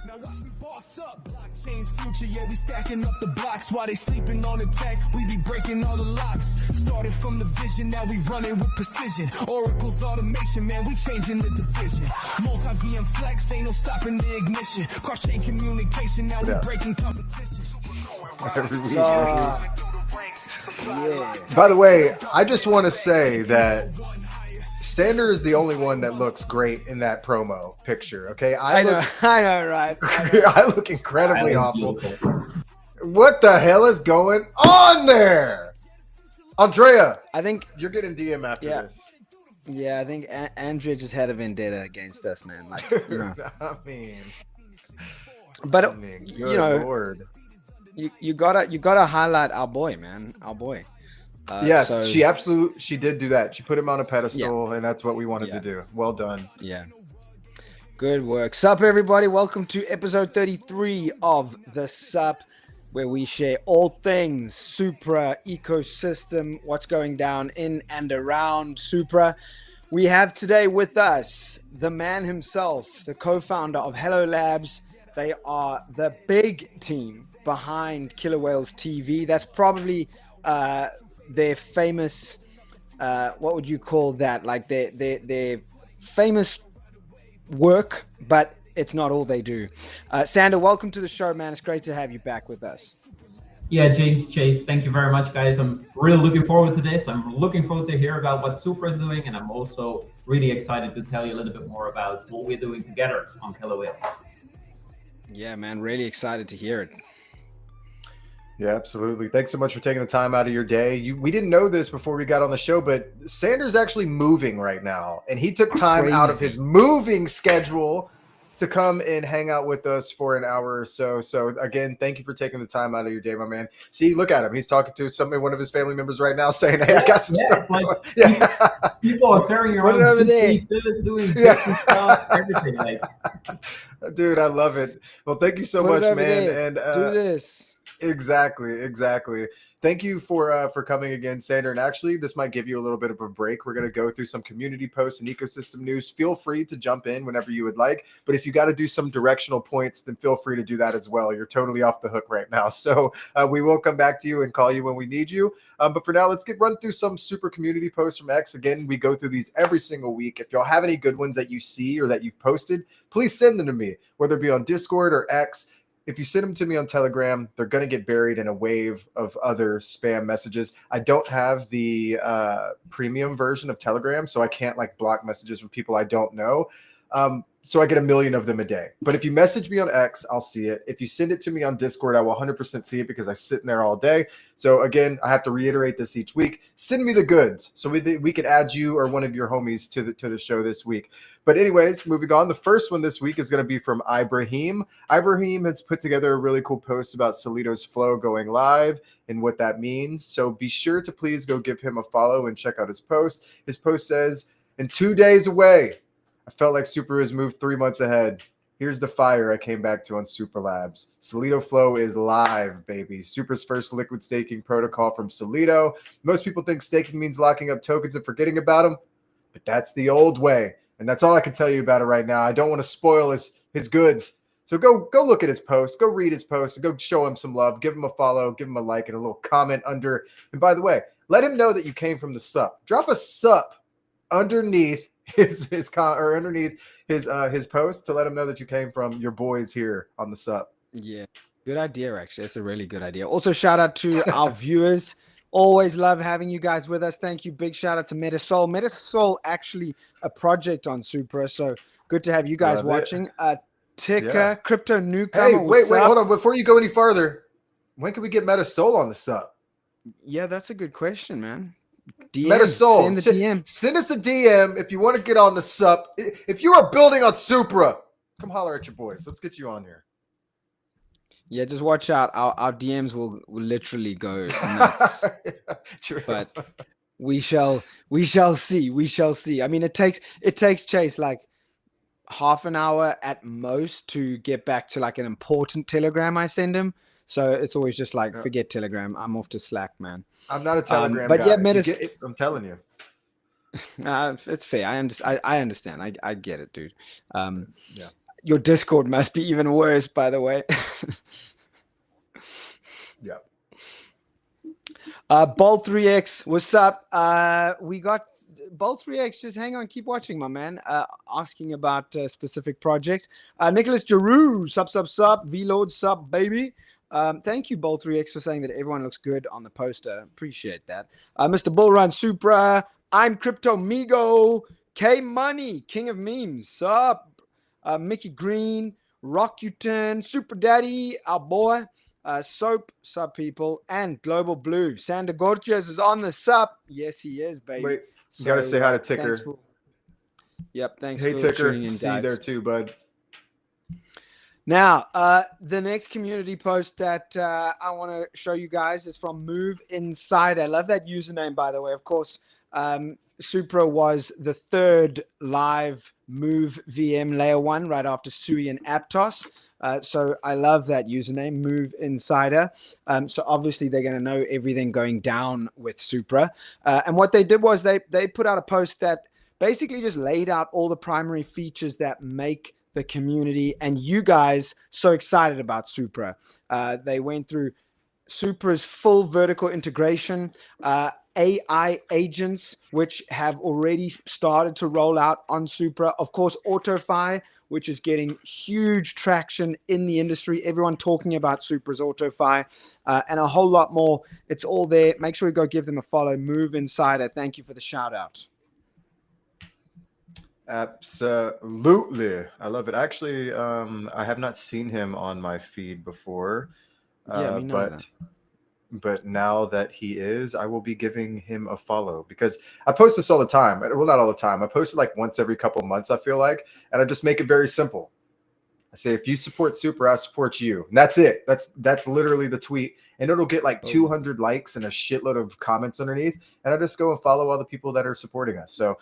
Now watch me boss up. Blockchain's future, yeah, we stacking up the blocks while they sleeping on the tech. We be breaking all the locks. Started from the vision, now we running with precision. Oracle's automation, man, we changing the division. Multi-VM flex, ain't no stopping the ignition. Cross-chain communication, now we breaking competition. By the way, I just want to say that Sander is the only one that looks great in that promo picture. Okay, I know, right? I look incredibly awful. What the hell is going on there, Andrea? I think you're getting DM after this. Yeah, I think Andrea just had a vendetta against us, man. Like, you know. I mean, you know, Lord. You gotta highlight our boy, man, our boy. Yes, so, she did do that. She put him on a pedestal, and that's what we wanted to do. Well done. Yeah. Good work. Sup, everybody. Welcome to episode 33 of the Sup, where we share all things Supra ecosystem, what's going down in and around Supra. We have today with us the man himself, the co-founder of Hello Labs. They are the big team behind Killer Whales TV. That's probably their famous, what would you call that? Like their famous work, but it's not all they do. Sander, welcome to the show, man. It's great to have you back with us. Yeah, James, Chase, thank you very much, guys. I'm really looking forward to this. I'm looking forward to hear about what Supra is doing, and I'm also really excited to tell you a little bit more about what we're doing together on Killer Whales. Yeah, man, really excited to hear it. Yeah, absolutely. Thanks so much for taking the time out of your day. We didn't know this before we got on the show, but Sander's actually moving right now, and he took time out of his moving schedule to come and hang out with us for an hour or so. So again, thank you for taking the time out of your day, my man. See, look at him. He's talking to one of his family members right now saying, hey, I got some stuff. Like, people are carrying around over there. Doing stuff, everything. Like, dude, I love it. Well, thank you so much, man. There. And do this. Exactly. Thank you for coming again, Sander. And actually, this might give you a little bit of a break. We're going to go through some community posts and ecosystem news. Feel free to jump in whenever you would like. But if you got to do some directional points, then feel free to do that as well. You're totally off the hook right now. So we will come back to you and call you when we need you. But for now, let's run through some super community posts from X. Again, we go through these every single week. If y'all have any good ones that you see or that you've posted, please send them to me, whether it be on Discord or X. If you send them to me on Telegram, they're going to get buried in a wave of other spam messages. I don't have the premium version of Telegram, so I can't block messages from people I don't know. So I get 1 million of them a day. But if you message me on X, I'll see it. If you send it to me on Discord, I will 100% see it because I sit in there all day. So again, I have to reiterate this each week. Send me the goods so we can add you or one of your homies to the show this week. But anyways, moving on. The first one this week is going to be from Ibrahim. Ibrahim has put together a really cool post about Solito's Flow going live and what that means. So be sure to please go give him a follow and check out his post. His post says, in 2 days away, I felt like Supra has moved 3 months ahead. Here's the fire I came back to on Supra Labs. Solito Flow is live, baby. Supra's first liquid staking protocol from Solito. Most people think staking means locking up tokens and forgetting about them, but that's the old way. And that's all I can tell you about it right now. I don't want to spoil his goods. So go look at his post. Go read his post and go show him some love. Give him a follow. Give him a like and a little comment under. And by the way, let him know that you came from the sup. Drop a sup underneath his post to let him know that you came from your boys here on the sup. Yeah, good idea. Actually, it's a really good idea. Also, shout out to our viewers. Always love having you guys with us. Thank you. Big shout out to Metasol. Metasol actually a project on Supra, so good to have you guys watching. Ticker Crypto Newcomer. Hey, wait, hold on. Before you go any further, when can we get Metasol on the sup? Yeah, that's a good question, man. Metasol, send the DM. Send us a DM if you want to get on the sup. If you are building on Supra, come holler at your boys. Let's get you on here. Yeah, just watch out. Our DMs will literally go nuts. True. But we shall see. We shall see. I mean, it takes Chase like half an hour at most to get back to like an important telegram I send him. So it's always just like, forget Telegram. I'm off to Slack, man. I'm not a Telegram but guy. Yeah, I'm telling you. It's fair. I understand. I get it, dude. Your Discord must be even worse, by the way. Yeah. Bolt 3X, what's up? We got Bolt 3X. Just hang on, keep watching, my man. Asking about specific projects. Nicholas Giroux, sup. Vlord, sup, baby. Thank you, Bolt 3X, for saying that everyone looks good on the poster. Appreciate that. Mr. Bullrun Supra, I'm Crypto Migo, K Money, King of Memes, sup. Mickey Green, Rockuton, Super Daddy, our boy. Soap, sub people, and Global Blue. Sander Gortjes is on the sub. Yes, he is, baby. Wait, you got to say hi to Ticker. Thanks hey, for Ticker. tuning in, See you guys. there too, bud. Now, the next community post that I want to show you guys is from Move Inside. I love that username, by the way. Of course, Supra was the third live Move VM layer 1 right after Sui and Aptos. So I love that username, Move Insider. So obviously they're going to know everything going down with Supra. And what they did was they put out a post that basically just laid out all the primary features that make the community and you guys so excited about Supra. They went through Supra's full vertical integration, AI agents, which have already started to roll out on Supra. Of course, AutoFi, which is getting huge traction in the industry. Everyone talking about Supra's AutoFi and a whole lot more. It's all there. Make sure you go give them a follow. Move Insider. Thank you for the shout out. Absolutely. I love it. Actually, I have not seen him on my feed before. Yeah, me neither. But now that he is, I will be giving him a follow because I post this all the time. Well, not all the time. I post it like once every couple months, I feel like, and I just make it very simple. I say, if you support Supra, I support you. And that's it. That's literally the tweet. And it'll get like 200 likes and a shitload of comments underneath. And I just go and follow all the people that are supporting us. So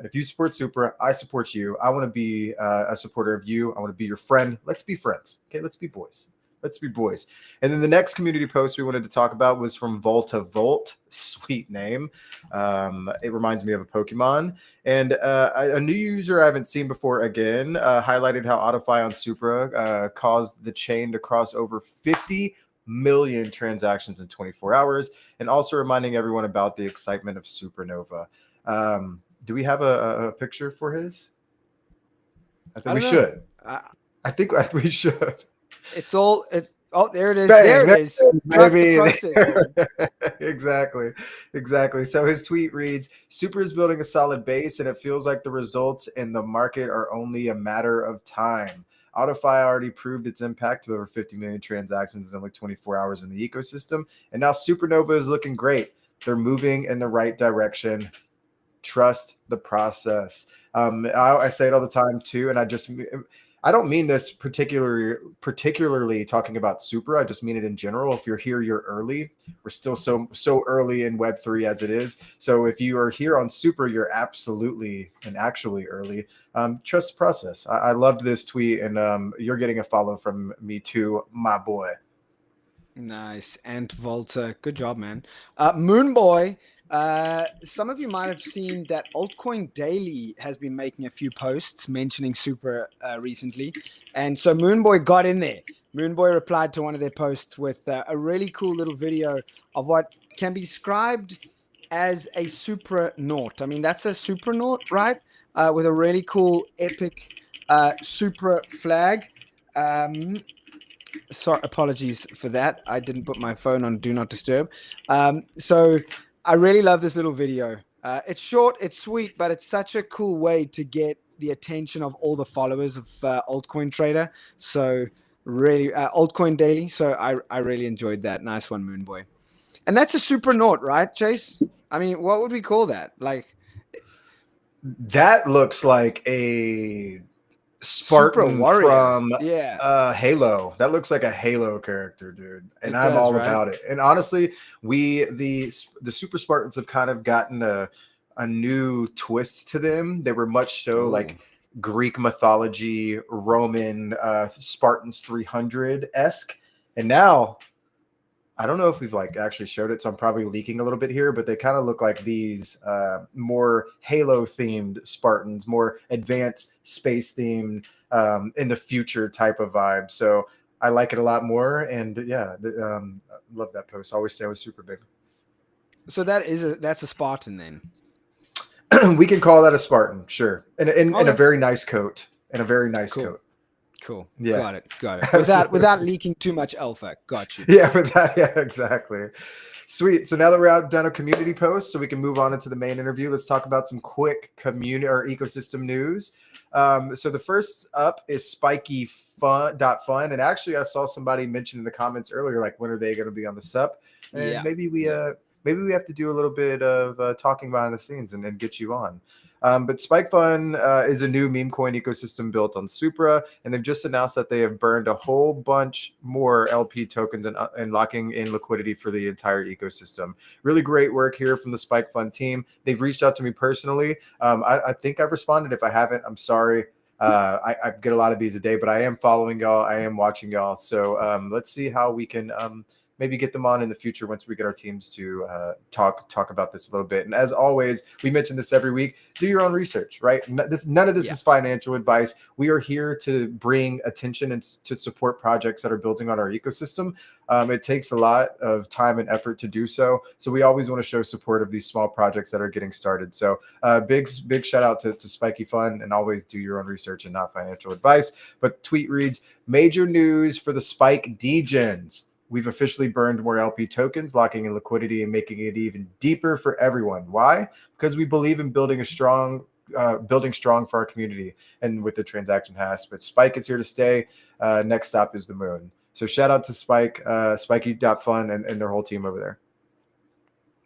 if you support Supra, I support you. I want to be a supporter of you. I want to be your friend. Let's be friends. Okay, let's be boys. Let's be boys. And then the next community post we wanted to talk about was from Volta Volt. Sweet name. It reminds me of a Pokemon. And a new user I haven't seen before again highlighted how AutoFi on Supra caused the chain to cross over 50 million transactions in 24 hours. And also reminding everyone about the excitement of Supernova. Do we have a picture for his? I think we should. I think we should. Oh, there it is. Bang, there it is. Trust the process. Exactly. So his tweet reads, Super is building a solid base and it feels like the results in the market are only a matter of time. AutoFi already proved its impact with over 50 million transactions in only 24 hours in the ecosystem. And now Supernova is looking great. They're moving in the right direction. Trust the process. I say it all the time too. And I don't mean this particularly talking about Supra. I just mean it in general. If you're here, you're early. We're still so early in Web3 as it is. So if you are here on Supra, you're absolutely and actually early. Trust the process. I loved this tweet, and you're getting a follow from me too, my boy. Nice. And Volta, good job, man. Moonboy. Some of you might have seen that Altcoin Daily has been making a few posts mentioning Supra recently. And so Moonboy got in there. Moonboy replied to one of their posts with a really cool little video of what can be described as a Supranaut. I mean, that's a Supranaut, right? With a really cool, epic Supra flag. Sorry, apologies for that. I didn't put my phone on Do Not Disturb. So I really love this little video. It's short, it's sweet, but it's such a cool way to get the attention of all the followers of Altcoin Trader. So really, Altcoin Daily. So I really enjoyed that. Nice one, Moonboy. And that's a Supranaut, right, Chase? I mean, what would we call that? Like, that looks like a Spartan from Halo. That looks like a Halo character, dude. And I'm all about it. And honestly, the Super Spartans have kind of gotten a new twist to them. They were much so like Greek mythology, Roman Spartans 300-esque. And now I don't know if we've like actually showed it, so I'm probably leaking a little bit here, but they kind of look like these more Halo themed Spartans, more advanced space themed in the future type of vibe. So I like it a lot more. And yeah, love that post. Always say I was super big. So that's a Spartan then. We can call that a Spartan, sure. In Okay. a very nice coat. In a very nice Cool. coat. Cool. Yeah. Got it. Without leaking too much alpha. Got you. Yeah, exactly. Sweet. So now that we're done a community post, so we can move on into the main interview, let's talk about some quick community or ecosystem news. So the first up is spikyfun.fun. And actually I saw somebody mention in the comments earlier, like, when are they going to be on the SUP? And maybe we have to do a little bit of talking behind the scenes and then get you on. But Spike Fun is a new meme coin ecosystem built on Supra, and they've just announced that they have burned a whole bunch more LP tokens and locking in liquidity for the entire ecosystem. Really great work here from the Spike Fun team. They've reached out to me personally. I think I've responded. If I haven't, I'm sorry. I get a lot of these a day, but I am following y'all. I am watching y'all. So let's see how we can maybe get them on in the future once we get our teams to talk about this a little bit. And as always, we mention this every week, do your own research, right? None of this is financial advice. We are here to bring attention and to support projects that are building on our ecosystem. It takes a lot of time and effort to do so. So we always want to show support of these small projects that are getting started. So big shout out to Spiky Fun, and always do your own research and not financial advice. But tweet reads, major news for the Spike Degens. We've officially burned more LP tokens, locking in liquidity and making it even deeper for everyone. Why? Because we believe in building strong for our community and with the transaction hash. But Spike is here to stay. Next stop is the moon. So shout out to Spike, spiky.fun and their whole team over there.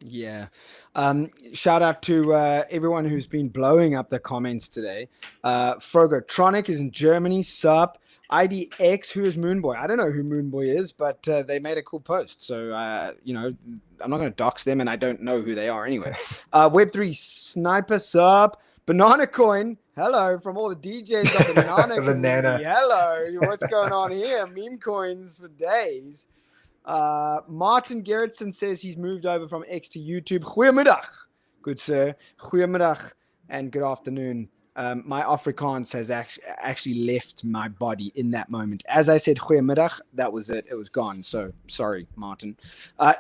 Yeah. Shout out to everyone who's been blowing up the comments today. Frogotronic is in Germany. Sup. IDX, who is Moonboy? I don't know who Moonboy is, but they made a cool post. So, I'm not going to dox them, and I don't know who they are anyway. Web3 Sniper Sub, Banana Coin. Hello, from all the DJs of the Banana community. Hello, what's going on here? Meme coins for days. Martin Gerritsen says he's moved over from X to YouTube. Goeiemiddag, good sir. Goeiemiddag and good afternoon. My Afrikaans has actually left my body in that moment. As I said, goeiemiddag, that was it. It was gone. So sorry, Martin.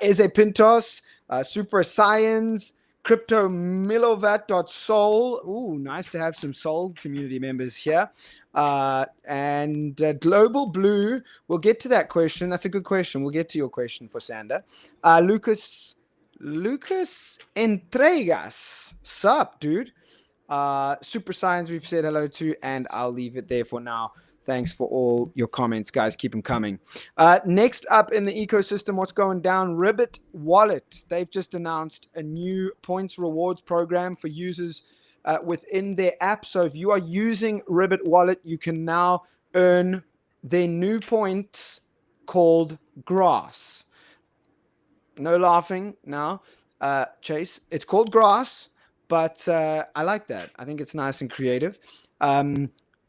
Eze Pintos, Super Science, Crypto Milovat.soul. Ooh, nice to have some Soul community members here. And Global Blue. We'll get to that question. That's a good question. We'll get to your question for Sander. Lucas Entregas. Sup, dude? Super Science, we've said hello to, and I'll leave it there for now. Thanks for all your comments, guys. Keep them coming. Next up in the ecosystem, what's going down? Ribbit Wallet. They've just announced a new points rewards program for users within their app. So if you are using Ribbit Wallet, you can now earn their new points called Grass. No laughing now, Chase. It's called Grass. But I like that. I think it's nice and creative.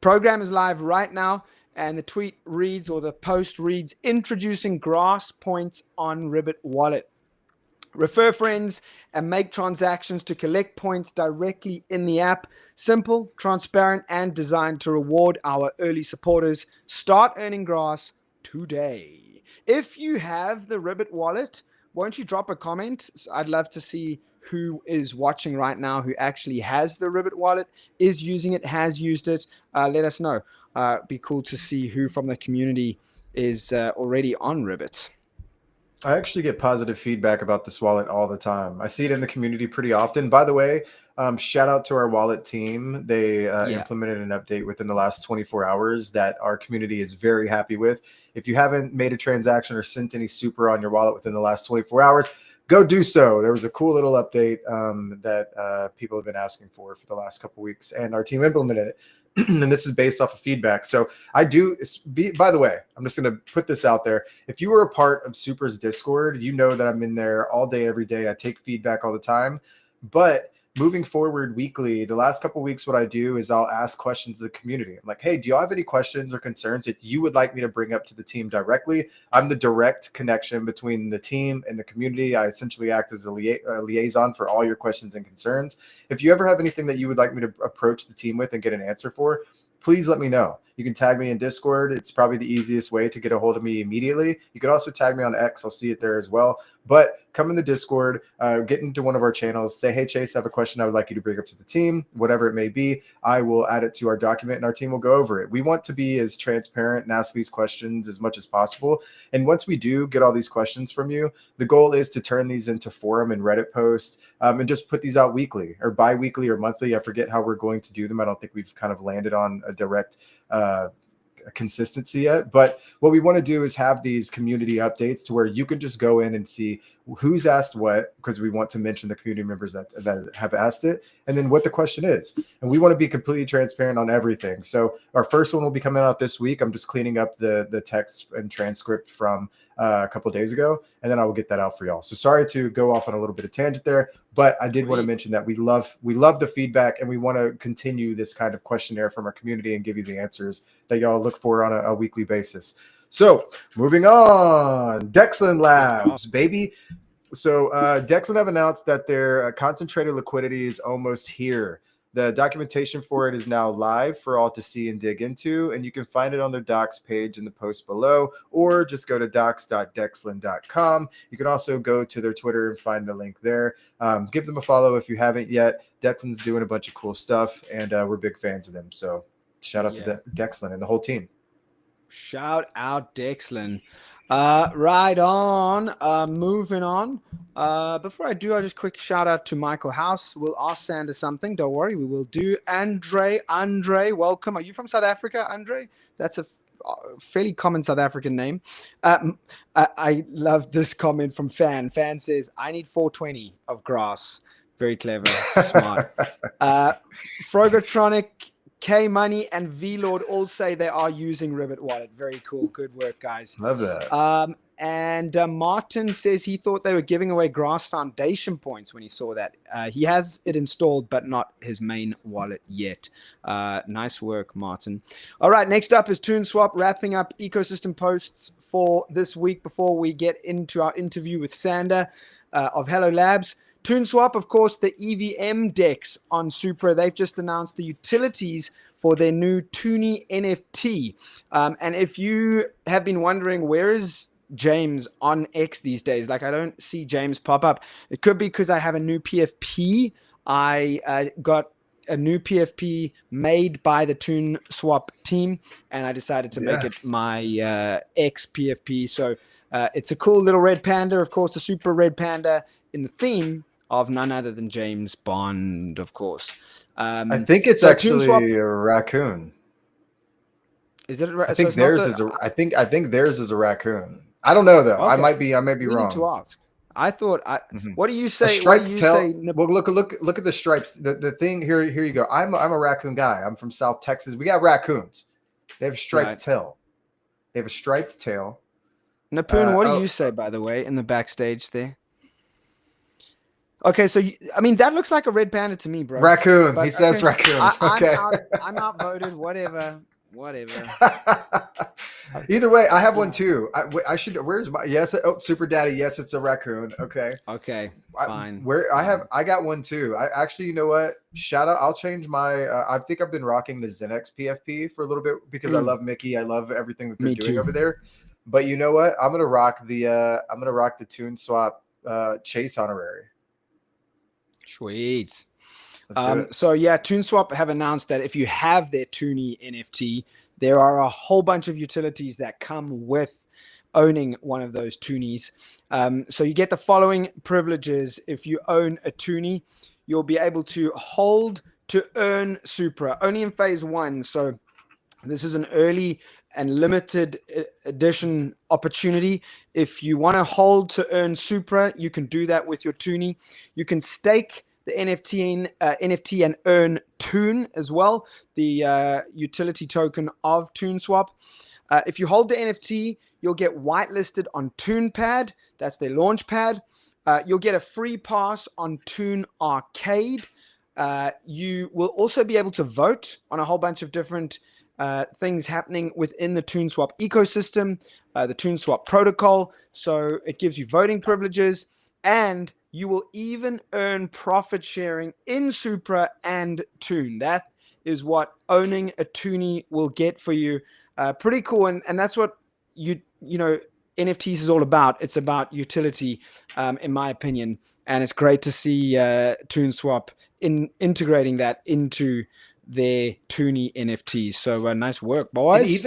Program is live right now, and the tweet reads, or the post reads, introducing Grass points on Ribbit Wallet. Refer friends and make transactions to collect points directly in the app. Simple, transparent, and designed to reward our early supporters. Start earning Grass today. If you have the Ribbit Wallet, won't you drop a comment? I'd love to see who is watching right now who actually has the Ribbit Wallet, is using it, has used it. Let us know. Be cool to see who from the community is already on Ribbit. I actually get positive feedback about this wallet all the time. I see it in the community pretty often. By the way, shout out to our wallet team. They implemented an update within the last 24 hours that our community is very happy with. If you haven't made a transaction or sent any super on your wallet within the last 24 hours, go do so. There was a cool little update that people have been asking for the last couple of weeks, and our team implemented it. And this is based off of feedback. So by the way, I'm just going to put this out there. If you were a part of Supra's Discord, you know that I'm in there all day, every day. I take feedback all the time. But moving forward weekly, the last couple of weeks, what I do is I'll ask questions to the community. I'm like, hey, do y'all have any questions or concerns that you would like me to bring up to the team directly? I'm the direct connection between the team and the community. I essentially act as a liaison for all your questions and concerns. If you ever have anything that you would like me to approach the team with and get an answer for, please let me know. You can tag me in Discord. It's probably the easiest way to get a hold of me immediately. You can also tag me on X. I'll see it there as well. But come in the Discord, get into one of our channels, say, hey, Chase, I have a question I would like you to bring up to the team, whatever it may be. I will add it to our document and our team will go over it. We want to be as transparent and ask these questions as much as possible. And once we do get all these questions from you, the goal is to turn these into forum and Reddit posts and just put these out weekly or bi-weekly or monthly. I forget how we're going to do them. I don't think we've kind of landed on a direct consistency yet, but what we want to do is have these community updates to where you can just go in and see who's asked what, because we want to mention the community members that have asked it, and then what the question is. And we want to be completely transparent on everything. So our first one will be coming out this week. I'm just cleaning up the text and transcript from a couple of days ago, and then I will get that out for y'all. So sorry to go off on a little bit of tangent there, but I did want to mention that we love the feedback, and we want to continue this kind of questionnaire from our community and give you the answers that y'all look for on a weekly basis. So moving on, Dexlin Labs, baby. So Dexlin have announced that their concentrated liquidity is almost here. The documentation for it is now live for all to see and dig into, and you can find it on their docs page in the post below, or just go to docs.dexlin.com. You can also go to their Twitter and find the link there. Give them a follow if you haven't yet. Dexlin's doing a bunch of cool stuff, and we're big fans of them. So shout out to Dexlin and the whole team. Shout out Dexlin. Right on. Moving on. Before I do, I'll just quick shout out to Michael House. We'll ask Sander something. Don't worry, we will do. Andre, welcome. Are you from South Africa, Andre? That's a fairly common South African name. I love this comment from Fan. Fan says, I need 420 of grass. Very clever. Smart. Frogotronic, K Money, and VLord all say they are using Ribbit Wallet. Very cool. Good work, guys. Love that. And Martin says he thought they were giving away Grass Foundation points when he saw that. He has it installed, but not his main wallet yet. Nice work, Martin. All right, next up is ToonSwap, wrapping up ecosystem posts for this week before we get into our interview with Sander of Hello Labs. ToonSwap, of course, the EVM DEX on Supra. They've just announced the utilities for their new Toonie NFT. And if you have been wondering, where is James on X these days? Like, I don't see James pop up. It could be because I have a new PFP. I got a new PFP made by the ToonSwap team, and I decided to make it my X PFP. So it's a cool little red panda, of course, the super red panda in the theme of none other than James Bond, of course. I think it's actually a raccoon. Is it? I think theirs is a. I think theirs is a raccoon. I don't know though. Okay. I might be wrong. Need to ask. I thought. What do you say? Striped tail. Well, look at the stripes. The thing here. Here you go. I'm a raccoon guy. I'm from South Texas. We got raccoons. They have a striped tail. They have a striped tail. Napoon, what do you say, by the way, in the backstage there? Okay, so I mean that looks like a red panda to me, bro. Raccoon. He says raccoons. Okay. I'm outvoted. Whatever. Either way, I have one too. I should. Where's my? Yes. Oh, Super Daddy. Yes, it's a raccoon. Okay. Okay. Fine. I got one too. I actually, you know what? Shout out. I'll change my. I think I've been rocking the Zenex PFP for a little bit because I love Mickey. I love everything that they're doing over there. But you know what? I'm gonna rock the ToonSwap Chase honorary. Sweet. So yeah, ToonSwap have announced that if you have their Toonie NFT, there are a whole bunch of utilities that come with owning one of those Toonies. So you get the following privileges. If you own a Toonie, you'll be able to hold to earn Supra only in phase 1. So this is an early and limited edition opportunity. If you want to hold to earn Supra, you can do that with your Toonie. You can stake the NFT and earn Toon as well, the utility token of ToonSwap. If you hold the NFT, you'll get whitelisted on ToonPad. That's their launch pad. You'll get a free pass on Toon Arcade. You will also be able to vote on a whole bunch of different things happening within the ToonSwap ecosystem, the ToonSwap protocol. So it gives you voting privileges, and you will even earn profit sharing in Supra and Toon. That is what owning a toonie will get for you. Pretty cool, and that's what you know NFTs is all about. It's about utility, in my opinion, and it's great to see ToonSwap integrating that into their toonie NFTs. So nice work, boys.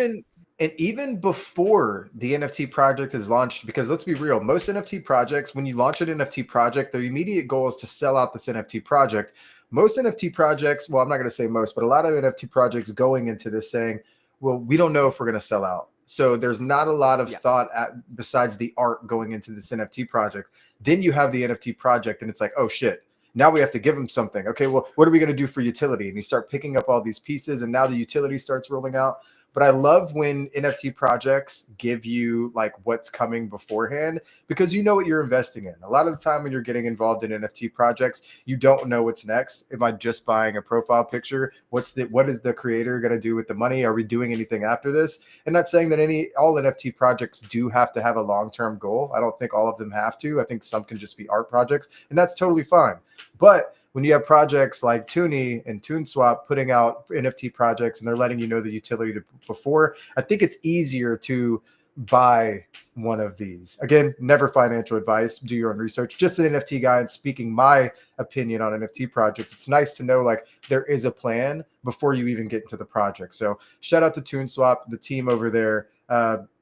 And even before the NFT project is launched, because let's be real, most NFT projects, when you launch an NFT project, their immediate goal is to sell out this NFT project. Most NFT projects, well, I'm not going to say most, but a lot of NFT projects going into this saying, well, we don't know if we're going to sell out. So there's not a lot of thought besides the art going into this NFT project. Then you have the NFT project and it's like, oh shit, now we have to give them something. Okay, well, what are we going to do for utility? And you start picking up all these pieces and now the utility starts rolling out. But I love when NFT projects give you like what's coming beforehand, because you know what you're investing in. A lot of the time when you're getting involved in NFT projects, you don't know what's next. Am I just buying a profile picture? What is the creator going to do with the money? Are we doing anything after this? And not saying that all NFT projects do have to have a long-term goal. I don't think all of them have to. I think some can just be art projects, and that's totally fine. But when you have projects like Toonie and ToonSwap putting out NFT projects and they're letting you know the utility before, I think it's easier to buy one of these. Again, never financial advice. Do your own research. Just an NFT guy and speaking my opinion on NFT projects. It's nice to know like there is a plan before you even get into the project. So shout out to ToonSwap, the team over there.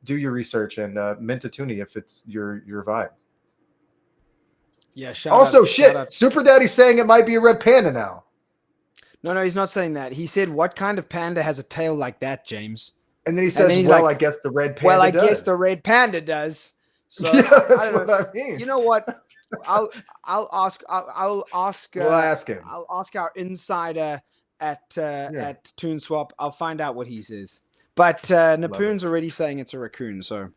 Do your research and mint a Toonie if it's your vibe. Yeah. Super Daddy's saying it might be a red panda now. No, he's not saying that. He said, "What kind of panda has a tail like that, James?" And then he says, "Well, I guess the red panda." Well, I does. guess the red panda does. So, yeah, that's what I mean. You know what? I'll ask. I'll ask. We'll ask him. I'll ask our insider at ToonSwap. I'll find out what he says. But Napoon's already saying it's a raccoon, so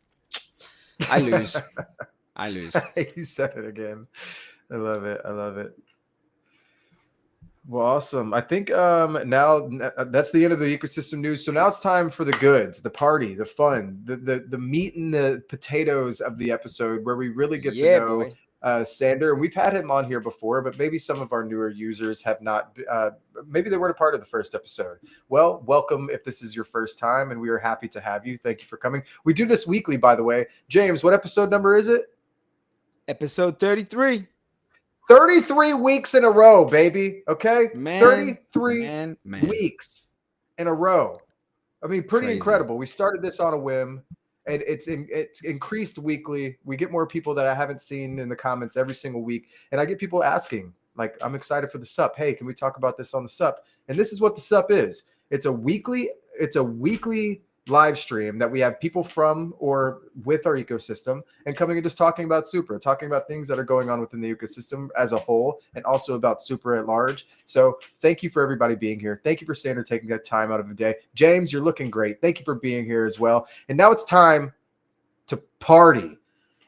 I lose. I lose. He said it again. I love it. Well, awesome. I think now that's the end of the ecosystem news. So now it's time for the goods, the party, the fun, the meat and the potatoes of the episode, where we really get to know Sander. And we've had him on here before, but maybe some of our newer users have not. Maybe they weren't a part of the first episode. Well, welcome if this is your first time, and we are happy to have you. Thank you for coming. We do this weekly, by the way. James, what episode number is it? Episode 33. 33 weeks in a row, baby. Okay? 33 weeks in a row. I mean, pretty incredible. We started this on a whim, and it's increased weekly. We get more people that I haven't seen in the comments every single week. And I get people asking, like, I'm excited for the SUP. Hey, can we talk about this on the SUP? And this is what the SUP is. It's a weekly live stream that we have people from or with our ecosystem and coming and just talking about Supra, talking about things that are going on within the ecosystem as a whole, and also about Supra at large. So thank you for everybody being here. Thank you for Sander taking that time out of the day. James, you're looking great. Thank you for being here as well. And now it's time to party.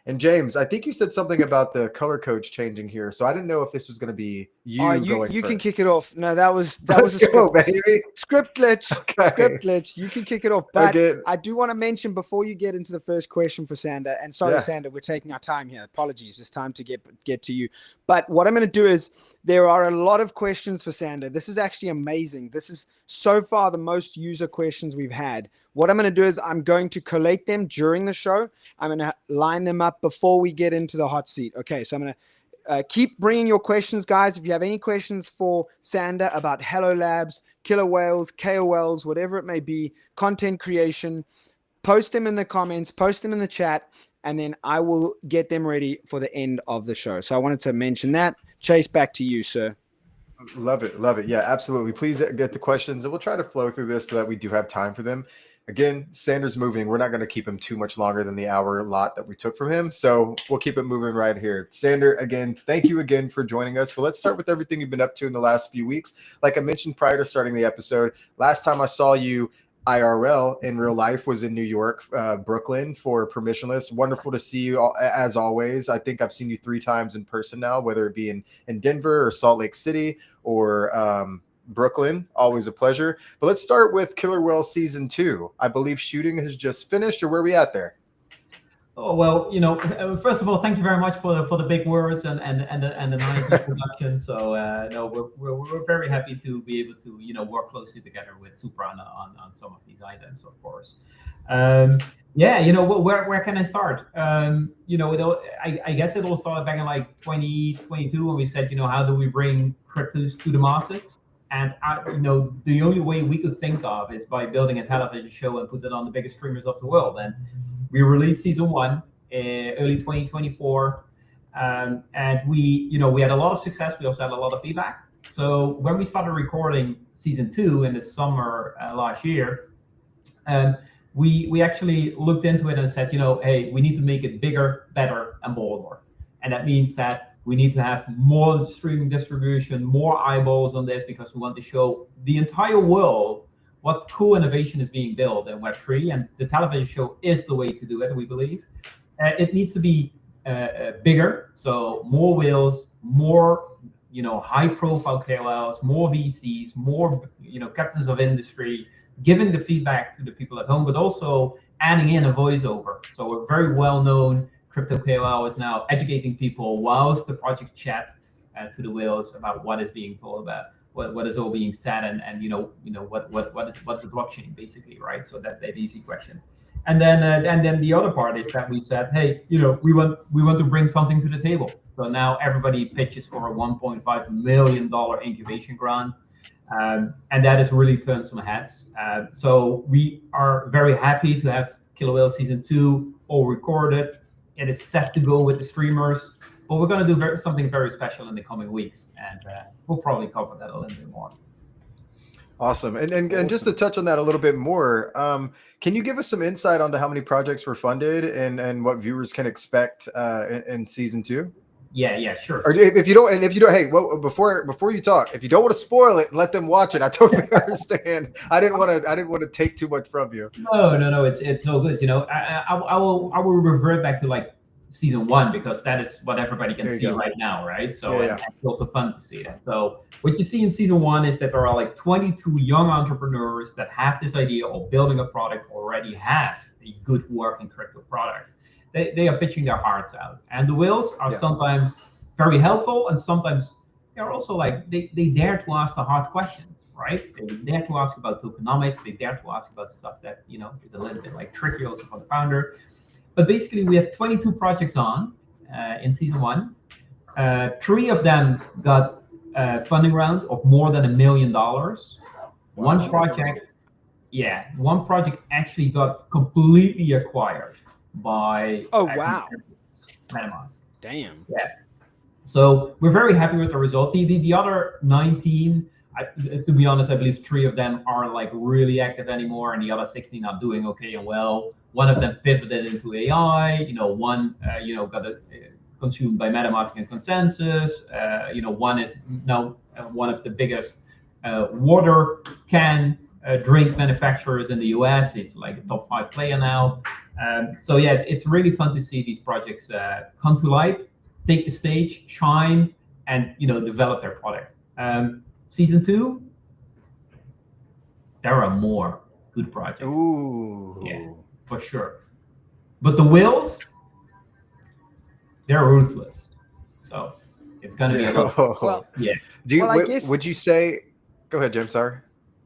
And James, I think you said something about the color codes changing here, so I didn't know if this was going to be you going. You first. Can kick it off. No, that was Let's a go, baby. Script glitch. Okay. Script glitch. You can kick it off, but Again. I do want to mention before you get into the first question for Sander. And sorry, Sander, we're taking our time here. Apologies, it's time to get to you. But what I'm going to do is there are a lot of questions for Sander. This is actually amazing. This is so far the most user questions we've had. What I'm going to do is I'm going to collate them during the show. I'm going to line them up before we get into the hot seat. Okay, so I'm going to keep bringing your questions, guys. If you have any questions for Sander about Hello Labs, Killer Whales, KOLs, whatever it may be, content creation, post them in the comments, post them in the chat, and then I will get them ready for the end of the show. So I wanted to mention that. Chase, back to you, sir. Love it. Love it. Yeah, absolutely. Please get the questions, and we'll try to flow through this so that we do have time for them. Again, Sander's moving. We're not going to keep him too much longer than the hour lot that we took from him. So we'll keep it moving right here. Sander, again, thank you again for joining us. But let's start with everything you've been up to in the last few weeks. Like I mentioned prior to starting the episode, last time I saw you IRL in real life was in New York, Brooklyn for Permissionless. Wonderful to see you as always. I think I've seen you 3 times in person now, whether it be in Denver or Salt Lake City or Brooklyn. Always a pleasure. But let's start with Killer Whales Season 2. I believe shooting has just finished, or where are we at there? Oh, well, first of all, thank you very much for the big words and the nice introduction. So no, we're very happy to be able to work closely together with Supra on some of these items, of course. Yeah, where can I start? I guess it all started back in like 2022 when we said, how do we bring cryptos to the masses? And the only way we could think of is by building a television show and put it on the biggest streamers of the world. And we released season 1 early 2024, and we had a lot of success. We also had a lot of feedback. So when we started recording season 2 in the summer last year, we actually looked into it and said, hey, we need to make it bigger, better, and bolder. And that means that we need to have more streaming distribution, more eyeballs on this, because we want to show the entire world what cool innovation is being built in Web3, and the television show is the way to do it, we believe. It needs to be bigger, so more whales, more high-profile KOLs, more VCs, more captains of industry, giving the feedback to the people at home, but also adding in a voiceover. So a very well-known crypto KOL is now educating people whilst the project chat to the whales about what is being told about. What is all being said, and what's the blockchain basically, right? So that's that easy question. And then the other part is that we said, hey, we want to bring something to the table. So now everybody pitches for a $1.5 million incubation grant, and that has really turned some heads. So we are very happy to have Killer Whale season 2 all recorded. It is set to go with the streamers. But we're going to do something very special in the coming weeks, and we'll probably cover that a little bit more. Awesome. And just to touch on that a little bit more, can you give us some insight onto how many projects were funded and what viewers can expect in season 2? Yeah, sure. Or if you don't, hey, well, before you talk, if you don't want to spoil it, let them watch it. I totally understand. I didn't want to take too much from you. No, it's all good. I will revert back to like season 1, because that is what everybody can see right now, right? So it's also fun to see that. So what you see in season 1 is that there are like 22 young entrepreneurs that have this idea of building a product, already have a good working crypto product. They are pitching their hearts out, and the whales are sometimes very helpful, and sometimes they're also like they dare to ask the hard questions, right? They dare to ask about tokenomics. They dare to ask about stuff that is a little bit like tricky also for the founder. But basically, we have 22 projects on in season 1. 3 of them got a funding round of more than $1 million. Wow. One project actually got completely acquired by MetaMask. Damn. Yeah. So we're very happy with the result. The other 19, to be honest, I believe 3 of them aren't like really active anymore, and the other 16 are doing okay and well. One of them pivoted into AI. One got consumed by MetaMask and Consensus. One is now one of the biggest water can drink manufacturers in the US. It's like a top 5 player now. So yeah, it's really fun to see these projects come to light, take the stage, shine, and develop their product. Season 2, there are more good projects. Ooh. Yeah, for sure. But the whales, they're ruthless. So it's gonna be Would you say? Go ahead, Jim. Sorry.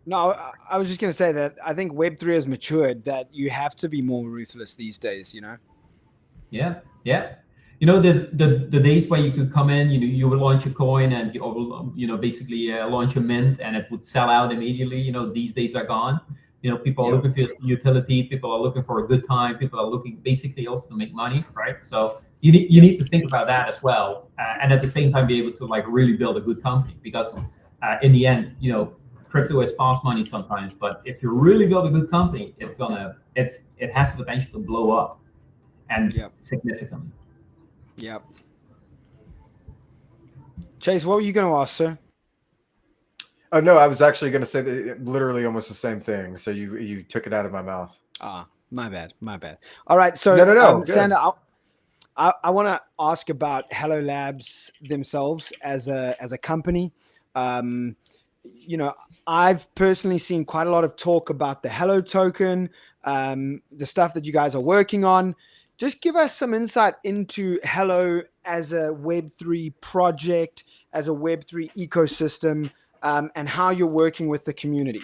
No, I was just going to say that I think Web3 has matured, that you have to be more ruthless these days, Yeah. The days where you could come in, you would launch a coin and basically launch a mint and it would sell out immediately. These days are gone. People are looking for utility. People are looking for a good time. People are looking basically also to make money, right? So you need to think about that as well, and at the same time be able to like really build a good company, because in the end, crypto is fast money sometimes, but if you really build a good company, it has the potential to blow up, and significantly. Yep. Chase, what were you going to ask, sir? Oh no, I was actually going to say literally almost the same thing. So you took it out of my mouth. My bad. All right, so no. Sander, I want to ask about Hello Labs themselves as a company. I've personally seen quite a lot of talk about the Hello token, the stuff that you guys are working on. just give us some insight into Hello as a Web3 project, as a Web3 ecosystem, and how you're working with the community.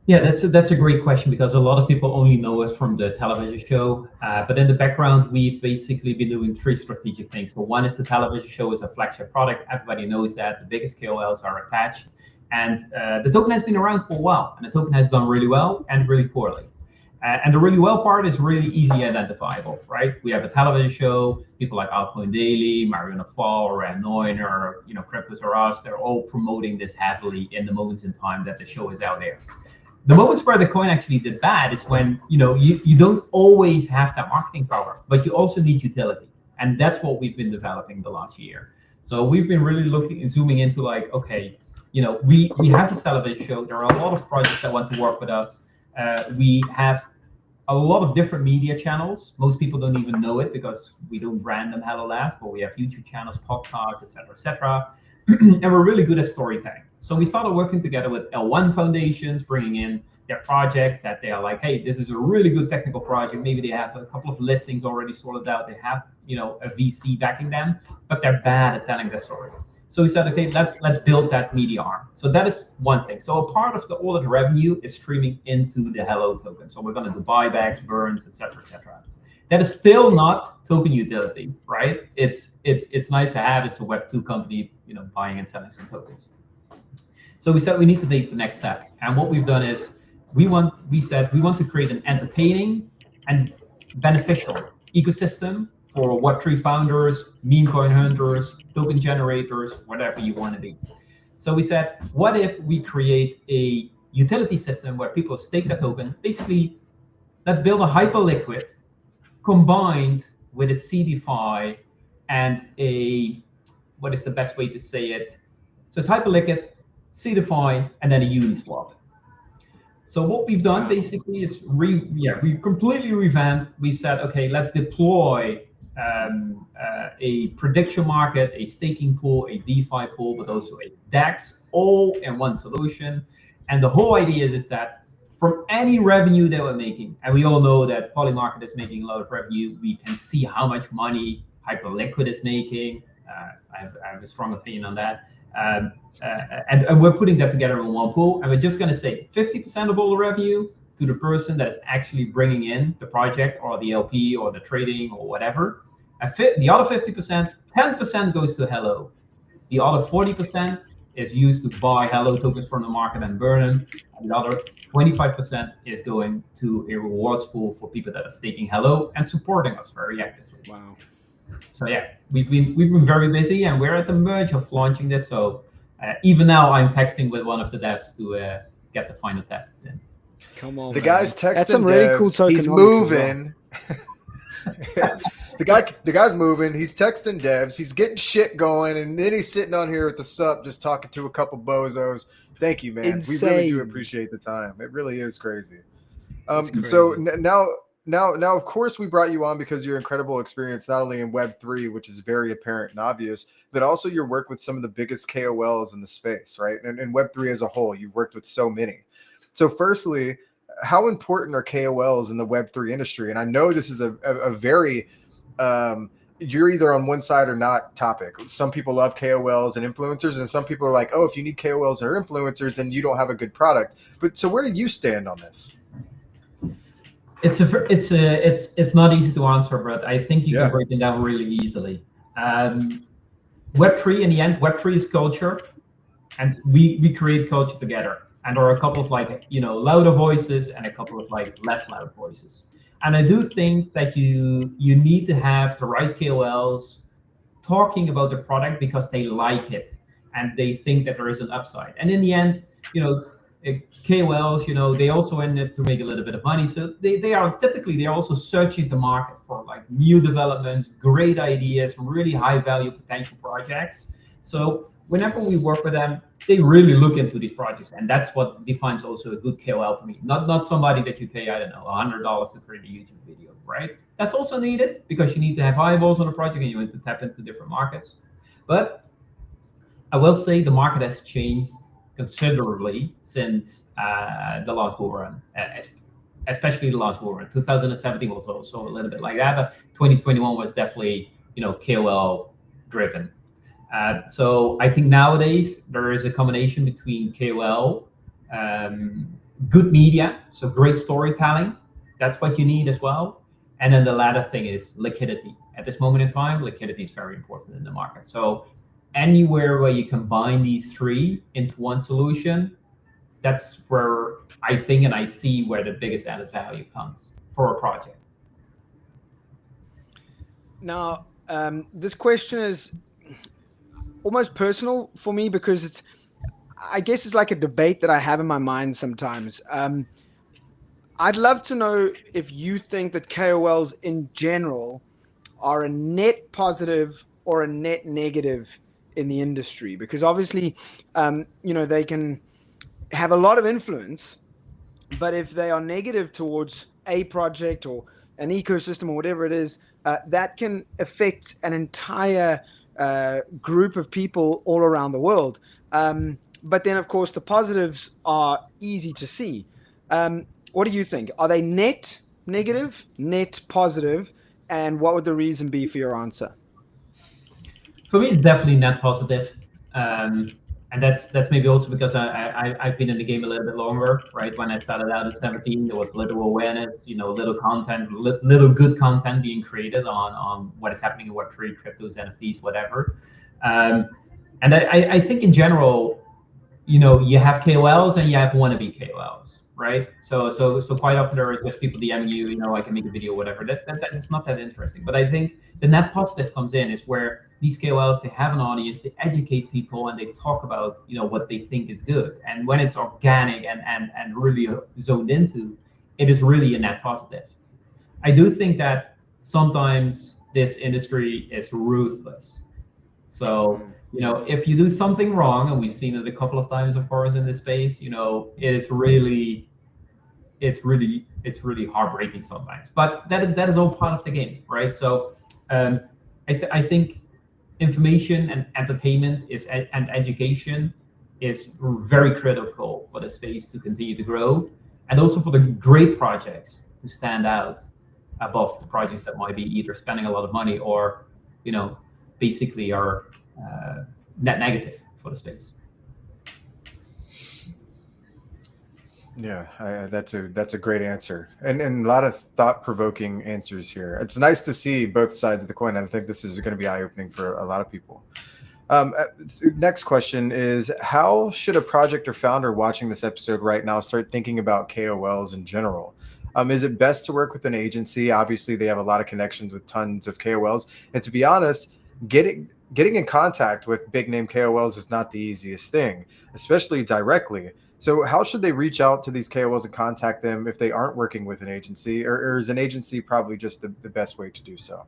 Yeah, that's a great question, because a lot of people only know us from the television show. But in the background, we've basically been doing 3 strategic things. So one is the television show is a flagship product. Everybody knows that. The biggest KOLs are attached. And the token has been around for a while. And the token has done really well and really poorly. And the really well part is really easy identifiable, right? We have a television show. People like Altcoin Daily, Mariana Fall, Rand Neuner, Cryptos R Us, they're all promoting this heavily in the moments in time that the show is out there. The moments where the coin actually did bad is when you don't always have that marketing power, but you also need utility, and that's what we've been developing the last year. So we've been really looking and zooming into like, okay, we have this television show. There are a lot of projects that want to work with us. We have a lot of different media channels. Most people don't even know it because we don't brand them Hello Labs, but we have YouTube channels, podcasts, etc., etc. And we're really good at storytelling. So we started working together with L1 foundations, bringing in their projects that they are like, hey, this is a really good technical project. Maybe they have a couple of listings already sorted out. They have, a VC backing them, but they're bad at telling their story. So we said, okay, let's build that media arm. So that is one thing. So a part of all of the revenue is streaming into the Hello token. So we're going to do buybacks, burns, etc., etc. That is still not token utility, right? It's nice to have. It's a Web2 company, buying and selling some tokens. So we said we need to take the next step. And what we've done is we said we want to create an entertaining and beneficial ecosystem for Web3 founders, meme coin hunters, token generators, whatever you want to be. So we said, what if we create a utility system where people stake their token? Basically, let's build a hyperliquid combined with a CDFI and what is the best way to say it? So it's hyperliquid, CDFI, and then a Uniswap. So what we've done basically is we completely revamped. We said, okay, let's deploy a prediction market, a staking pool, a DeFi pool, but also a DEX, all in one solution. And the whole idea is that from any revenue that we're making, and we all know that Polymarket is making a lot of revenue, we can see how much money Hyperliquid is making. I have a strong opinion on that. And we're putting that together in one pool, and we're just going to say 50% of all the revenue to the person that is actually bringing in the project or the LP or the trading or whatever. The other 50%, 10% goes to Hello. The other 40% is used to buy Hello tokens from the market and burn them. And the other 25% is going to a rewards pool for people that are staking Hello and supporting us very actively. Wow. So yeah, we've been very busy, and we're at the merge of launching this. So even now, I'm texting with one of the devs to get the final tests in. Come on, the guy's texting. That's some devs. really cool tokenomics. He's moving. The guy's moving. He's texting devs. He's getting shit going, and then he's sitting on here at the sup, just talking to a couple bozos. Thank you, man. Insane. We really do appreciate the time. It really is crazy. Crazy. So now, of course, we brought you on because your incredible experience, not only in Web3, which is very apparent and obvious, but also your work with some of the biggest KOLs in the space, right? And Web3 as a whole, you've worked with so many. So firstly, how important are KOLs in the Web3 industry? And I know this is a very, you're either on one side or not topic. Some people love KOLs and influencers, and some people are like, oh, if you need KOLs or influencers, then you don't have a good product. But so where do you stand on this? It's not easy to answer, but I think you can break it down really easily. Web3, in the end, Web3 is culture, and we create culture together. And there are a couple of louder voices and a couple of less loud voices. And I do think that you need to have the right KOLs talking about the product because they like it and they think that there is an upside. And in the end, KOLs, they also in it to make a little bit of money. So they are also searching the market for new developments, great ideas, really high value potential projects. So whenever we work with them, they really look into these projects, and that's what defines also a good KOL for me. Not somebody that you pay, I don't know, $100 to create a YouTube video, right? That's also needed because you need to have eyeballs on the project and you need to tap into different markets. But I will say the market has changed considerably since the last bull run, especially the last war. 2017 was also a little bit like that, but 2021 was definitely, KOL driven. So I think nowadays there is a combination between KOL, good media, so great storytelling. That's what you need as well. And then the latter thing is liquidity. At this moment in time, liquidity is very important in the market. So anywhere where you combine these three into one solution, that's where I think and I see where the biggest added value comes for a project. Now, this question is almost personal for me because I guess it's like a debate that I have in my mind sometimes. I'd love to know if you think that KOLs in general are a net positive or a net negative in the industry, because obviously, they can have a lot of influence, but if they are negative towards a project or an ecosystem or whatever it is, that can affect an entire group of people all around the world. But then, of course, the positives are easy to see. What do you think? Are they net negative, net positive? And what would the reason be for your answer? For me, it's definitely net positive. And that's maybe also because I've been in the game a little bit longer, right? When I started out at 17, there was little awareness, little content, little good content being created on what is happening in Web3, cryptos, NFTs, whatever. And I think in general, you have KOLs and you have wannabe KOLs, right? So quite often there are just people DMing you, I can make a video, whatever. That is not that interesting. But I think the net positive comes in is where these KOLs, they have an audience, they educate people, and they talk about, what they think is good. And when it's organic and really zoned into, it is really a net positive. I do think that sometimes this industry is ruthless. So, if you do something wrong, and we've seen it a couple of times, of course, in this space, it's really heartbreaking sometimes. But that is all part of the game, right? So I think information and entertainment and education is very critical for the space to continue to grow, and also for the great projects to stand out above the projects that might be either spending a lot of money or, basically are net negative for the space. Yeah, that's a great answer, and a lot of thought-provoking answers here. It's nice to see both sides of the coin, and I think this is going to be eye-opening for a lot of people. Next question is, how should a project or founder watching this episode right now start thinking about KOLs in general? Is it best to work with an agency? Obviously, they have a lot of connections with tons of KOLs, and to be honest, getting in contact with big-name KOLs is not the easiest thing, especially directly. So how should they reach out to these KOLs and contact them if they aren't working with an agency, or is an agency probably just the best way to do so?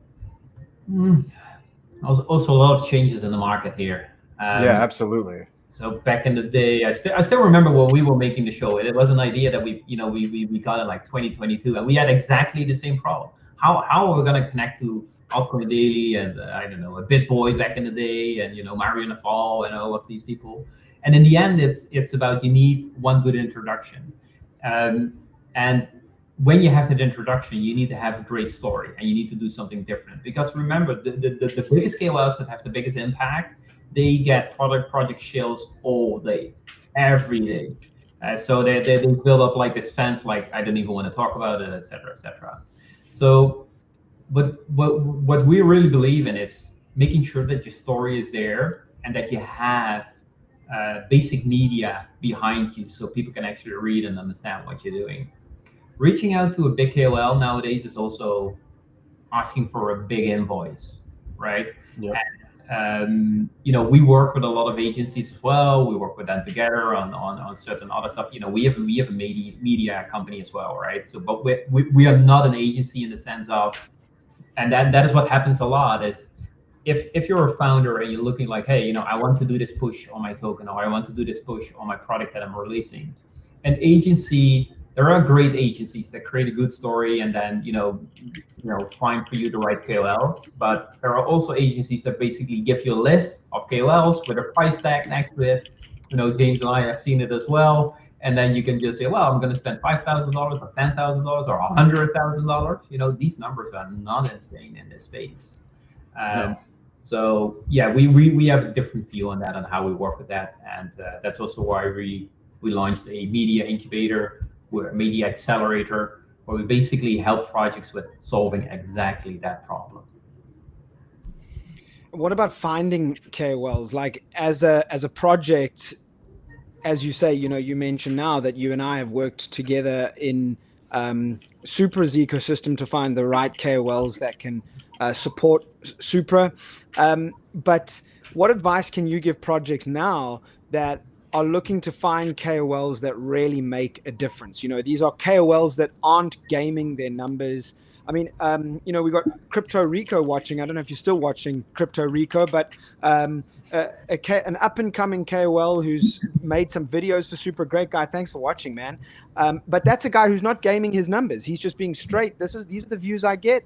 Also a lot of changes in the market here. Yeah, absolutely. So back in the day, I still remember when we were making the show. It was an idea that we got in like 2022, and we had exactly the same problem. How are we going to connect to Altcoin Daily and I don't know, a BitBoy back in the day, and Mario Naval and all of these people? And in the end, it's about you need one good introduction, and when you have that introduction, you need to have a great story, and you need to do something different. Because remember, the biggest KOLs that have the biggest impact, they get project sales all day, every day. So they build up like this fence, like I don't even want to talk about it, et cetera, et cetera. So, but what we really believe in is making sure that your story is there and that you have basic media behind you so people can actually read and understand what you're doing. Reaching out to a big KOL nowadays is also asking for a big invoice, right? Yeah. And, we work with a lot of agencies as well. We work with them together on certain other stuff. We have a media company as well, right? So, but we are not an agency in the sense of, and that is what happens a lot is, if you're a founder and you're looking like, hey, I want to do this push on my token, or I want to do this push on my product that I'm releasing, an agency, there are great agencies that create a good story and then, find for you the right KOL. But there are also agencies that basically give you a list of KOLs with a price tag next to it. James and I have seen it as well. And then you can just say, well, I'm going to spend $5,000 or $10,000 or $100,000. These numbers are not insane in this space. No. So yeah, we have a different view on that, on how we work with that. And that's also why we launched a media incubator, a media accelerator, where we basically help projects with solving exactly that problem. What about finding KOLs? Like as a project, as you say, you mentioned now that you and I have worked together in Supra's ecosystem to find the right KOLs that can support Supra. But what advice can you give projects now that are looking to find KOLs that really make a difference? These are KOLs that aren't gaming their numbers. I mean, we got Crypto Rico watching. I don't know if you're still watching Crypto Rico, but an up-and-coming KOL who's made some videos for Supra. Great guy. Thanks for watching, man. But that's a guy who's not gaming his numbers. He's just being straight. These are the views I get.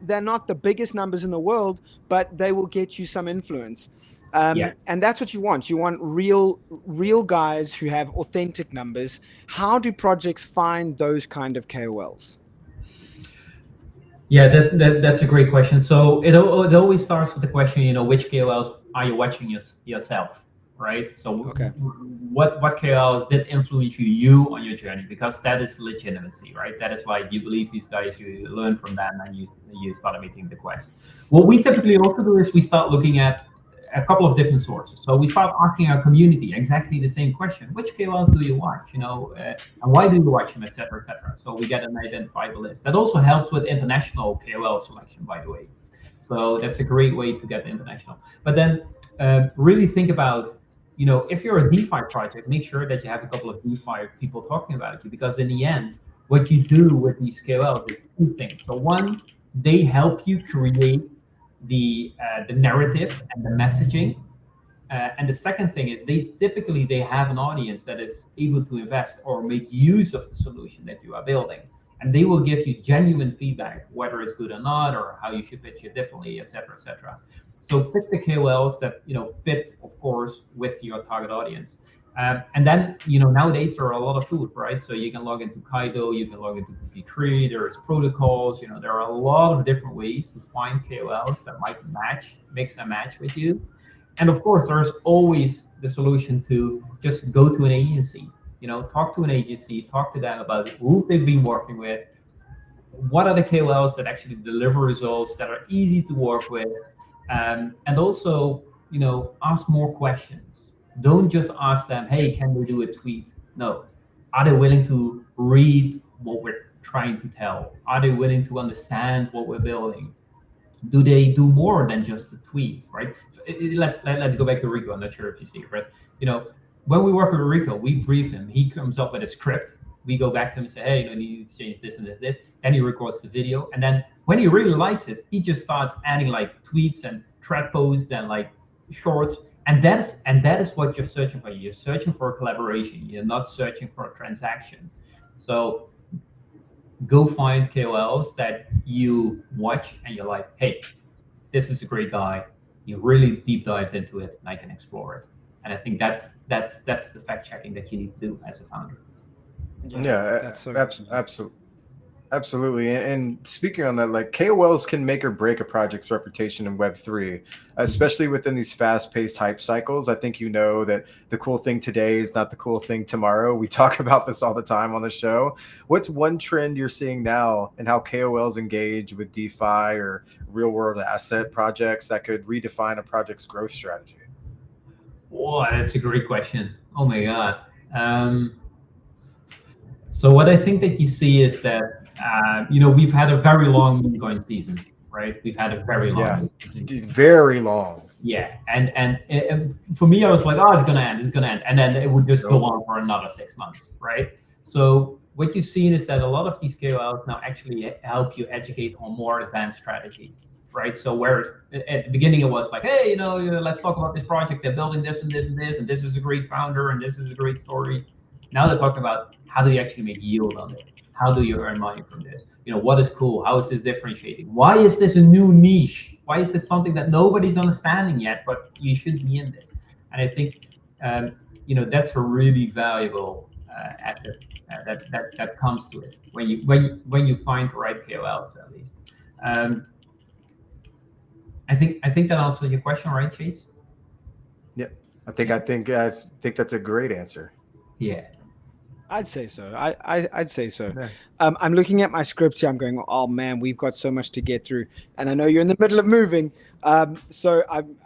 They're not the biggest numbers in the world, but they will get you some influence. And that's what you want. You want real guys who have authentic numbers. How do projects find those kind of KOLs? Yeah, that's a great question. So it always starts with the question, which KOLs are you watching yourself, right? So okay. What KOLs did influence you on your journey? Because that is legitimacy, right? That is why you believe these guys, you learn from them, and you start making the quest. What we typically also do is we start looking at a couple of different sources. So we start asking our community exactly the same question: which KOLs do you watch? And why do you watch them, etc., etc. So we get an identifiable list. That also helps with international KOL selection, by the way. So that's a great way to get international. But then really think about, if you're a DeFi project, make sure that you have a couple of DeFi people talking about you, because in the end, what you do with these KOLs is two things. So one, they help you create the narrative and the messaging, and the second thing is they have an audience that is able to invest or make use of the solution that you are building, and they will give you genuine feedback, whether it's good or not, or how you should pitch it differently, etc., etc. So pick the KOLs that fit, of course, with your target audience. And then, nowadays there are a lot of tools, right? So you can log into Kaido, you can log into PP3, there's protocols, there are a lot of different ways to find KOLs that might mix and match with you. And of course, there's always the solution to just go to an agency, talk to an agency, talk to them about who they've been working with, what are the KOLs that actually deliver results that are easy to work with, and also, ask more questions. Don't just ask them, hey, can we do a tweet? No. Are they willing to read what we're trying to tell? Are they willing to understand what we're building? Do they do more than just a tweet, right? Let's go back to Rico. I'm not sure if you see it, right? When we work with Rico, we brief him. He comes up with a script. We go back to him and say, hey, you need to change this and this. Then he records the video. And then when he really likes it, he just starts adding like tweets and thread posts and like shorts. And that is what you're searching for. You're searching for a collaboration. You're not searching for a transaction. So go find KOLs that you watch and you're like, hey, this is a great guy. You really deep dived into it, and I can explore it. And I think that's the fact checking that you need to do as a founder. Yeah, that's so absolutely. And speaking on that, like KOLs can make or break a project's reputation in Web3, especially within these fast-paced hype cycles. I think that the cool thing today is not the cool thing tomorrow. We talk about this all the time on the show. What's one trend you're seeing now in how KOLs engage with DeFi or real-world asset projects that could redefine a project's growth strategy? Wow, that's a great question. Oh my God. So what I think that you see is that, we've had a very long Bitcoin season, right? We've had a very long. Yeah, very long. Yeah, and for me, I was like, oh, it's gonna end, and then it would just go on for another 6 months, right? So what you've seen is that a lot of these KOLs now actually help you educate on more advanced strategies, right? So where at the beginning it was like, hey, let's talk about this project. They're building this and this and this, and this is a great founder, and this is a great story. Now they're talking about how do you actually make yield on it? How do you earn money from this? What is cool? How is this differentiating? Why is this a new niche? Why is this something that nobody's understanding yet, but you should be in this? And I think, that's a really valuable asset that comes to it when you find the right KOLs, at least. I think that answers your question, right, Chase? Yeah, I think that's a great answer. Yeah. I'd say so. I'd say so. Yeah. I'm looking at my script here. I'm going, oh man, we've got so much to get through, and I know you're in the middle of moving. So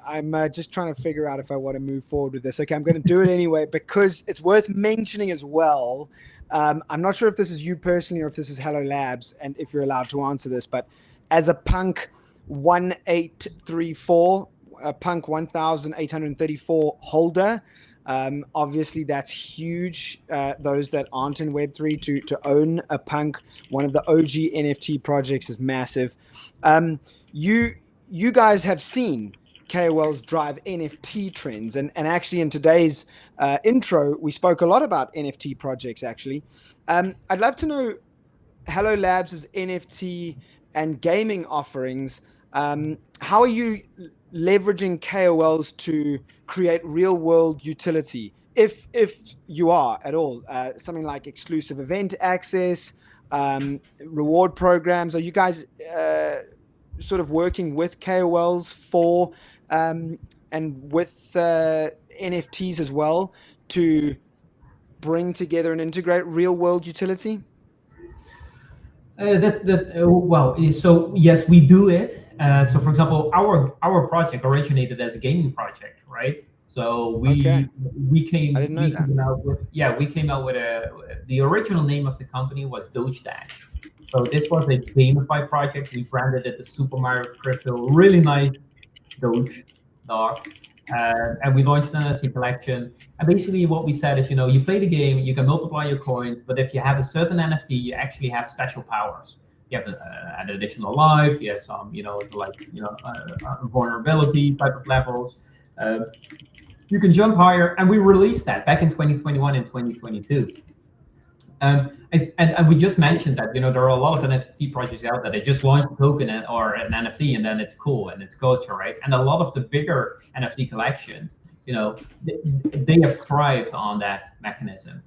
I'm just trying to figure out if I want to move forward with this. Okay, I'm going to do it anyway because it's worth mentioning as well. I'm not sure if this is you personally or if this is Hello Labs, and if you're allowed to answer this, but as a Punk 1834, a Punk 1834 holder. Obviously, that's huge. Those that aren't in Web3 to own a Punk, one of the OG NFT projects, is massive. You guys have seen KOLs drive NFT trends, and actually in today's intro, we spoke a lot about NFT projects. Actually, I'd love to know Hello Labs' NFT and gaming offerings. How are you leveraging KOLs to create real world utility, if you are at all? Something like exclusive event access, reward programs. Are you guys sort of working with KOLs for and with NFTs as well to bring together and integrate real world utility? Well, so yes, we do it. So for example, our project originated as a gaming project, right? So we came. I didn't know that. We came out with the original name of the company was Doge Dash. So this was a gamified project. We branded it the Super Mario Crypto. Really nice Doge dog. And we launched an NFT collection. And basically what we said is, you play the game, you can multiply your coins, but if you have a certain NFT, you actually have special powers. You have an additional life, you have some, vulnerability type of levels. You can jump higher, and we released that back in 2021 and 2022. And we just mentioned that, there are a lot of NFT projects out there. They just launch a token or an NFT, and then it's cool and it's culture, right? And a lot of the bigger NFT collections, they have thrived on that mechanism.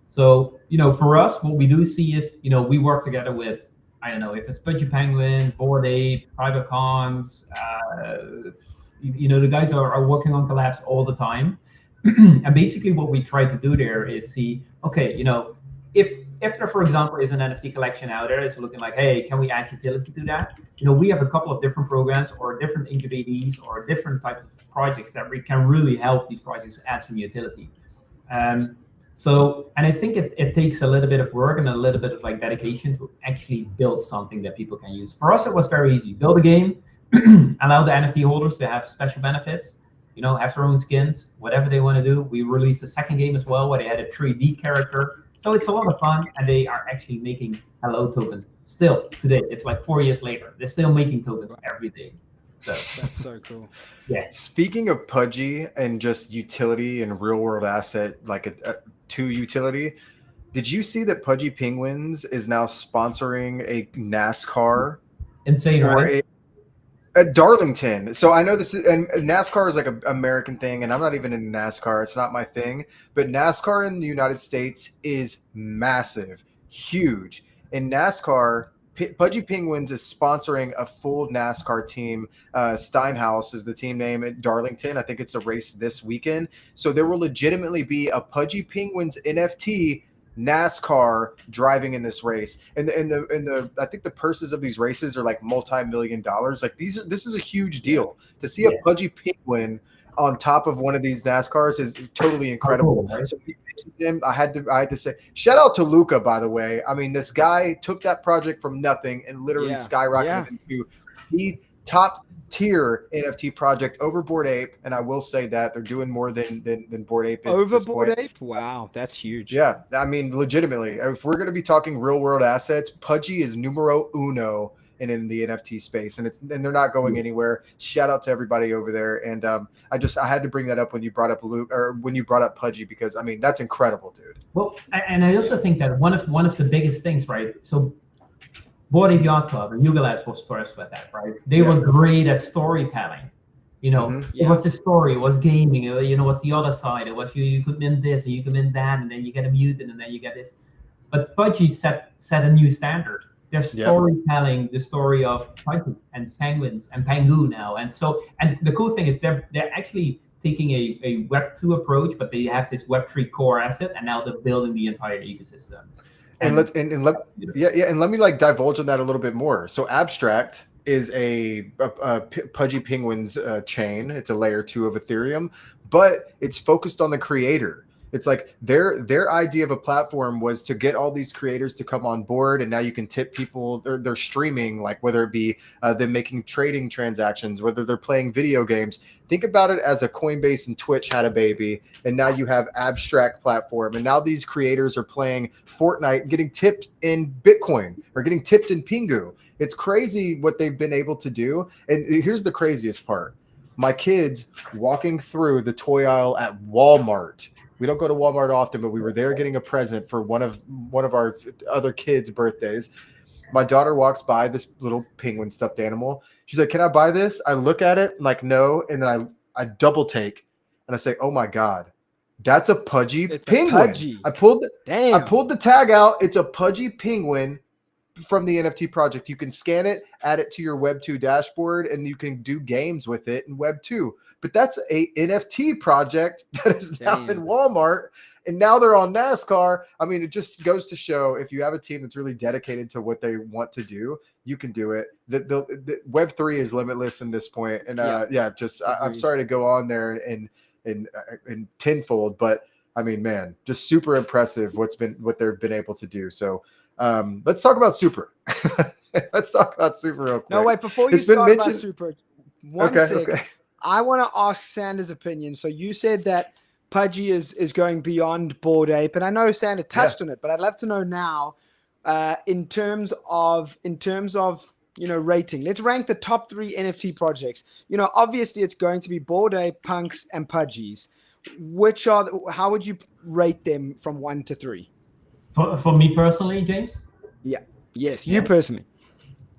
So, for us, what we do see is, we work together with, I don't know, if it's Pudgy Penguin, Bored Ape, CyberCons, the guys are working on collabs all the time. And basically what we try to do there is see, okay, if there, for example, is an NFT collection out there, it's looking like, hey, can we add utility to that? We have a couple of different programs or different incubatees or different types of projects that we can really help these projects add some utility. And I think it takes a little bit of work and a little bit of dedication to actually build something that people can use. For us, it was very easy. Build a game, allow the NFT holders to have special benefits, have their own skins, whatever they want to do. We released a second game as well where they had a 3D character. So it's a lot of fun, and they are actually making Hello tokens still today. It's like 4 years later. They're still making tokens every day. So that's so cool. Yeah. Speaking of Pudgy and just utility and real world asset, to utility, did you see that Pudgy Penguins is now sponsoring a NASCAR? Insane, right? At Darlington. So I know this is, and NASCAR is like an American thing, and I'm not even in NASCAR. It's not my thing. But NASCAR in the United States is massive, huge. In NASCAR, Pudgy Penguins is sponsoring a full NASCAR team. Steinhaus is the team name at Darlington. I think it's a race this weekend. So there will legitimately be a Pudgy Penguins NFT NASCAR driving in this race, and the I think the purses of these races are like multi-million dollars. This is a huge deal. To see a Pudgy Penguin on top of one of these NASCARs is totally incredible. Right? So I had to say shout out to Luca, by the way. I mean, this guy took that project from nothing and literally skyrocketed into the top tier NFT project over Bored Ape, and I will say that they're doing more than Bored Ape is over Bored Ape. Wow, that's huge. Yeah, I mean, legitimately, if we're going to be talking real world assets, Pudgy is numero uno in the NFT space, and they're not going anywhere. Shout out to everybody over there, and I had to bring that up when you brought up Luke, or when you brought up Pudgy, because I mean that's incredible, dude. Well, and I also think that one of the biggest things, right? So Bored Ape Yacht Club and Yuga Labs was first with that, right? They were great at storytelling. You know, Mhm. it was the story, it was gaming, you know, what's the other side? It was you could mint this and you could mint that, and then you get a mutant, and then you get this. But Pudgy set a new standard. Their Yep. storytelling, the story of Pudgy and penguins and Pangu now, and the cool thing is they're actually taking a Web2 approach, but they have this Web3 core asset, and now they're building the entire ecosystem. And let and let me like divulge on that a little bit more. So Abstract is a Pudgy Penguins chain. It's a layer 2 of Ethereum, but it's focused on the creator. It's like their idea of a platform was to get all these creators to come on board, and now you can tip people. They're streaming, like whether it be them making trading transactions, whether they're playing video games. Think about it as a Coinbase and Twitch had a baby, and now you have Abstract platform, and now these creators are playing Fortnite, getting tipped in Bitcoin or getting tipped in Pingu. It's crazy what they've been able to do. And here's the craziest part: my kids walking through the toy aisle at Walmart. We don't go to Walmart often, but we were there getting a present for one of our other kids' birthdays. My daughter walks by this little penguin stuffed animal. She's like, "Can I buy this?" I look at it, like, no, and then I double take and I say, "Oh my God, that's a Pudgy penguin." Pudgy. I pulled the tag out. It's a Pudgy penguin from the NFT project. You can scan it, add it to your Web2 dashboard, and you can do games with it in Web2. But that's a NFT project that is now in Walmart, and now they're on NASCAR. I mean, it just goes to show if you have a team that's really dedicated to what they want to do, you can do it. The Web3 is limitless in this point. And I'm sorry to go on there and tenfold, but I mean, man, just super impressive what they've been able to do. So let's talk about Supra. Let's talk about Supra real quick. No, wait, before you start about Supra, one sec. I want to ask Sander's opinion. So you said that Pudgy is going beyond Bored Ape, and I know Sander touched on it, but I'd love to know now, in terms of rating. Let's rank the top 3 NFT projects. Obviously it's going to be Bored Ape, Punks, and Pudgies. How would you rate them from 1 to 3? For me personally, James? Yeah. Yes, you personally.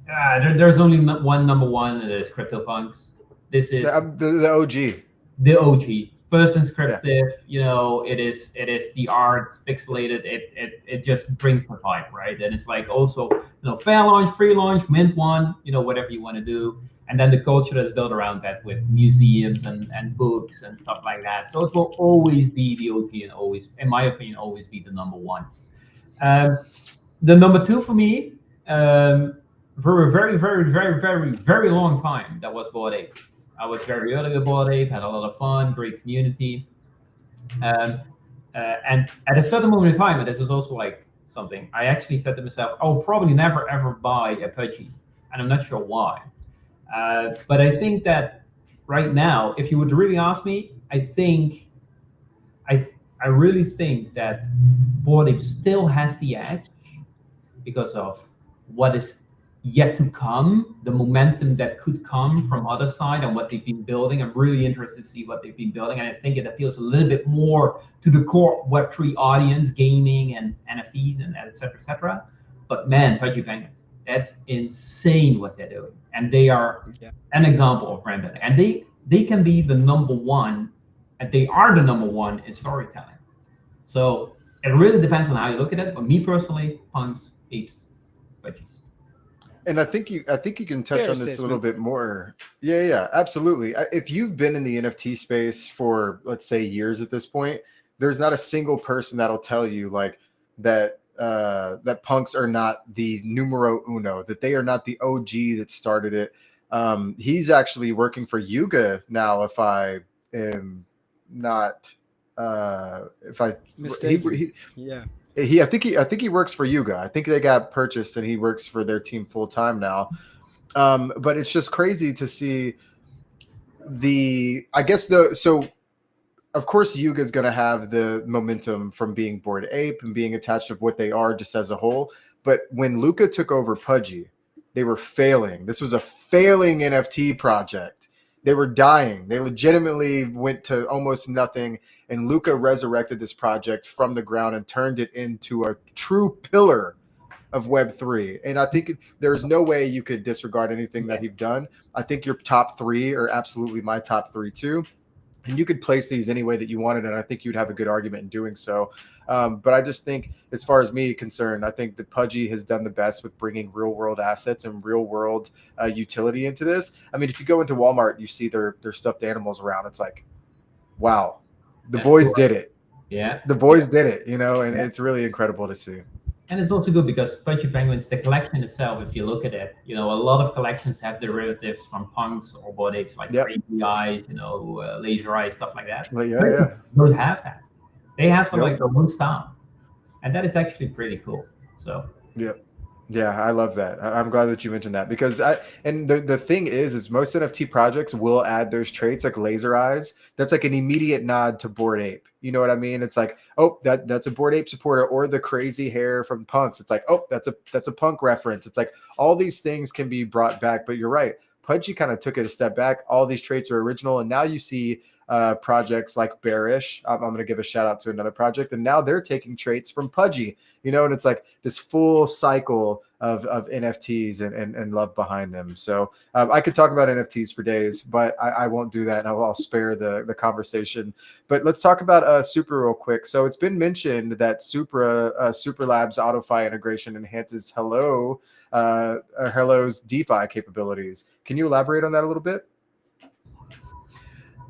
There's only one number one, and it is CryptoPunks. This is the OG. The OG. First inscriptive, it is the art, pixelated, it just brings the vibe, right? And it's like also, fair launch, free launch, mint one, whatever you want to do. And then the culture that's built around that with museums and books and stuff like that. So it will always be the OG and always, in my opinion, always be the number one. The number 2 for me, for a very, very, very, very, very long time, that was Bored Ape. I was very early with Bored Ape, had a lot of fun, great community. And at a certain moment in time, and this is also like something, I actually said to myself, I'll probably never, ever buy a Pudgy. And I'm not sure why. But I think that right now, if you would really ask me, I really think that Bored Ape still has the edge because of what is yet to come, the momentum that could come from other side and what they've been building. I'm really interested to see what they've been building, and I think it appeals a little bit more to the core Web3 audience, gaming and NFTs and et cetera, et cetera. But man, Pudgy Penguins, that's insane what they're doing, and they are an example of brand building, and they can be the number one, and they are the number one in storytelling. So it really depends on how you look at it. But me personally, Punks, Apes, Pudgies. And I think you can touch on this a little bit more. Yeah, absolutely. If you've been in the NFT space for, let's say, years at this point, there's not a single person that'll tell you like that Punks are not the numero uno, that they are not the OG that started it. He's actually working for Yuga now, if I am not mistaken. I think he works for Yuga. I think they got purchased and he works for their team full time now. But it's just crazy to see so of course Yuga is going to have the momentum from being Bored Ape and being attached to what they are just as a whole. But when Luca took over Pudgy, they were failing. This was a failing NFT project. They were dying. They legitimately went to almost nothing. And Luca resurrected this project from the ground and turned it into a true pillar of Web3. And I think there's no way you could disregard anything that he's done. I think your top 3 are absolutely my top 3 too. And you could place these any way that you wanted, and I think you'd have a good argument in doing so. But I just think, as far as me concerned, I think that Pudgy has done the best with bringing real-world assets and real-world utility into this. I mean, if you go into Walmart, you see their stuffed animals around. It's like, wow, the boys did it. Yeah, the boys did it, and it's really incredible to see. And it's also good because Pudgy Penguins, the collection itself, if you look at it, a lot of collections have derivatives from punks or Bored Apes, like crazy eyes, laser eyes, stuff like that. Well, They don't have that. They have like their own style, and that is actually pretty cool. So yeah, I love that. I'm glad that you mentioned that, because the thing is most NFT projects will add those traits like laser eyes. That's like an immediate nod to Bored Ape. You know what I mean? It's like, oh, that's a Bored Ape supporter, or the crazy hair from punks. It's like, oh, that's a punk reference. It's like all these things can be brought back, but you're right. Pudgy kind of took it a step back. All these traits are original, and now you see projects like Bearish. I'm going to give a shout out to another project, and now they're taking traits from Pudgy, and it's like this full cycle of NFTs and love behind them. So I could talk about NFTs for days, but I won't do that, and I'll spare the conversation. But let's talk about Supra real quick. So it's been mentioned that Supra Labs AutoFi integration enhances Hello's DeFi capabilities. Can you elaborate on that a little bit?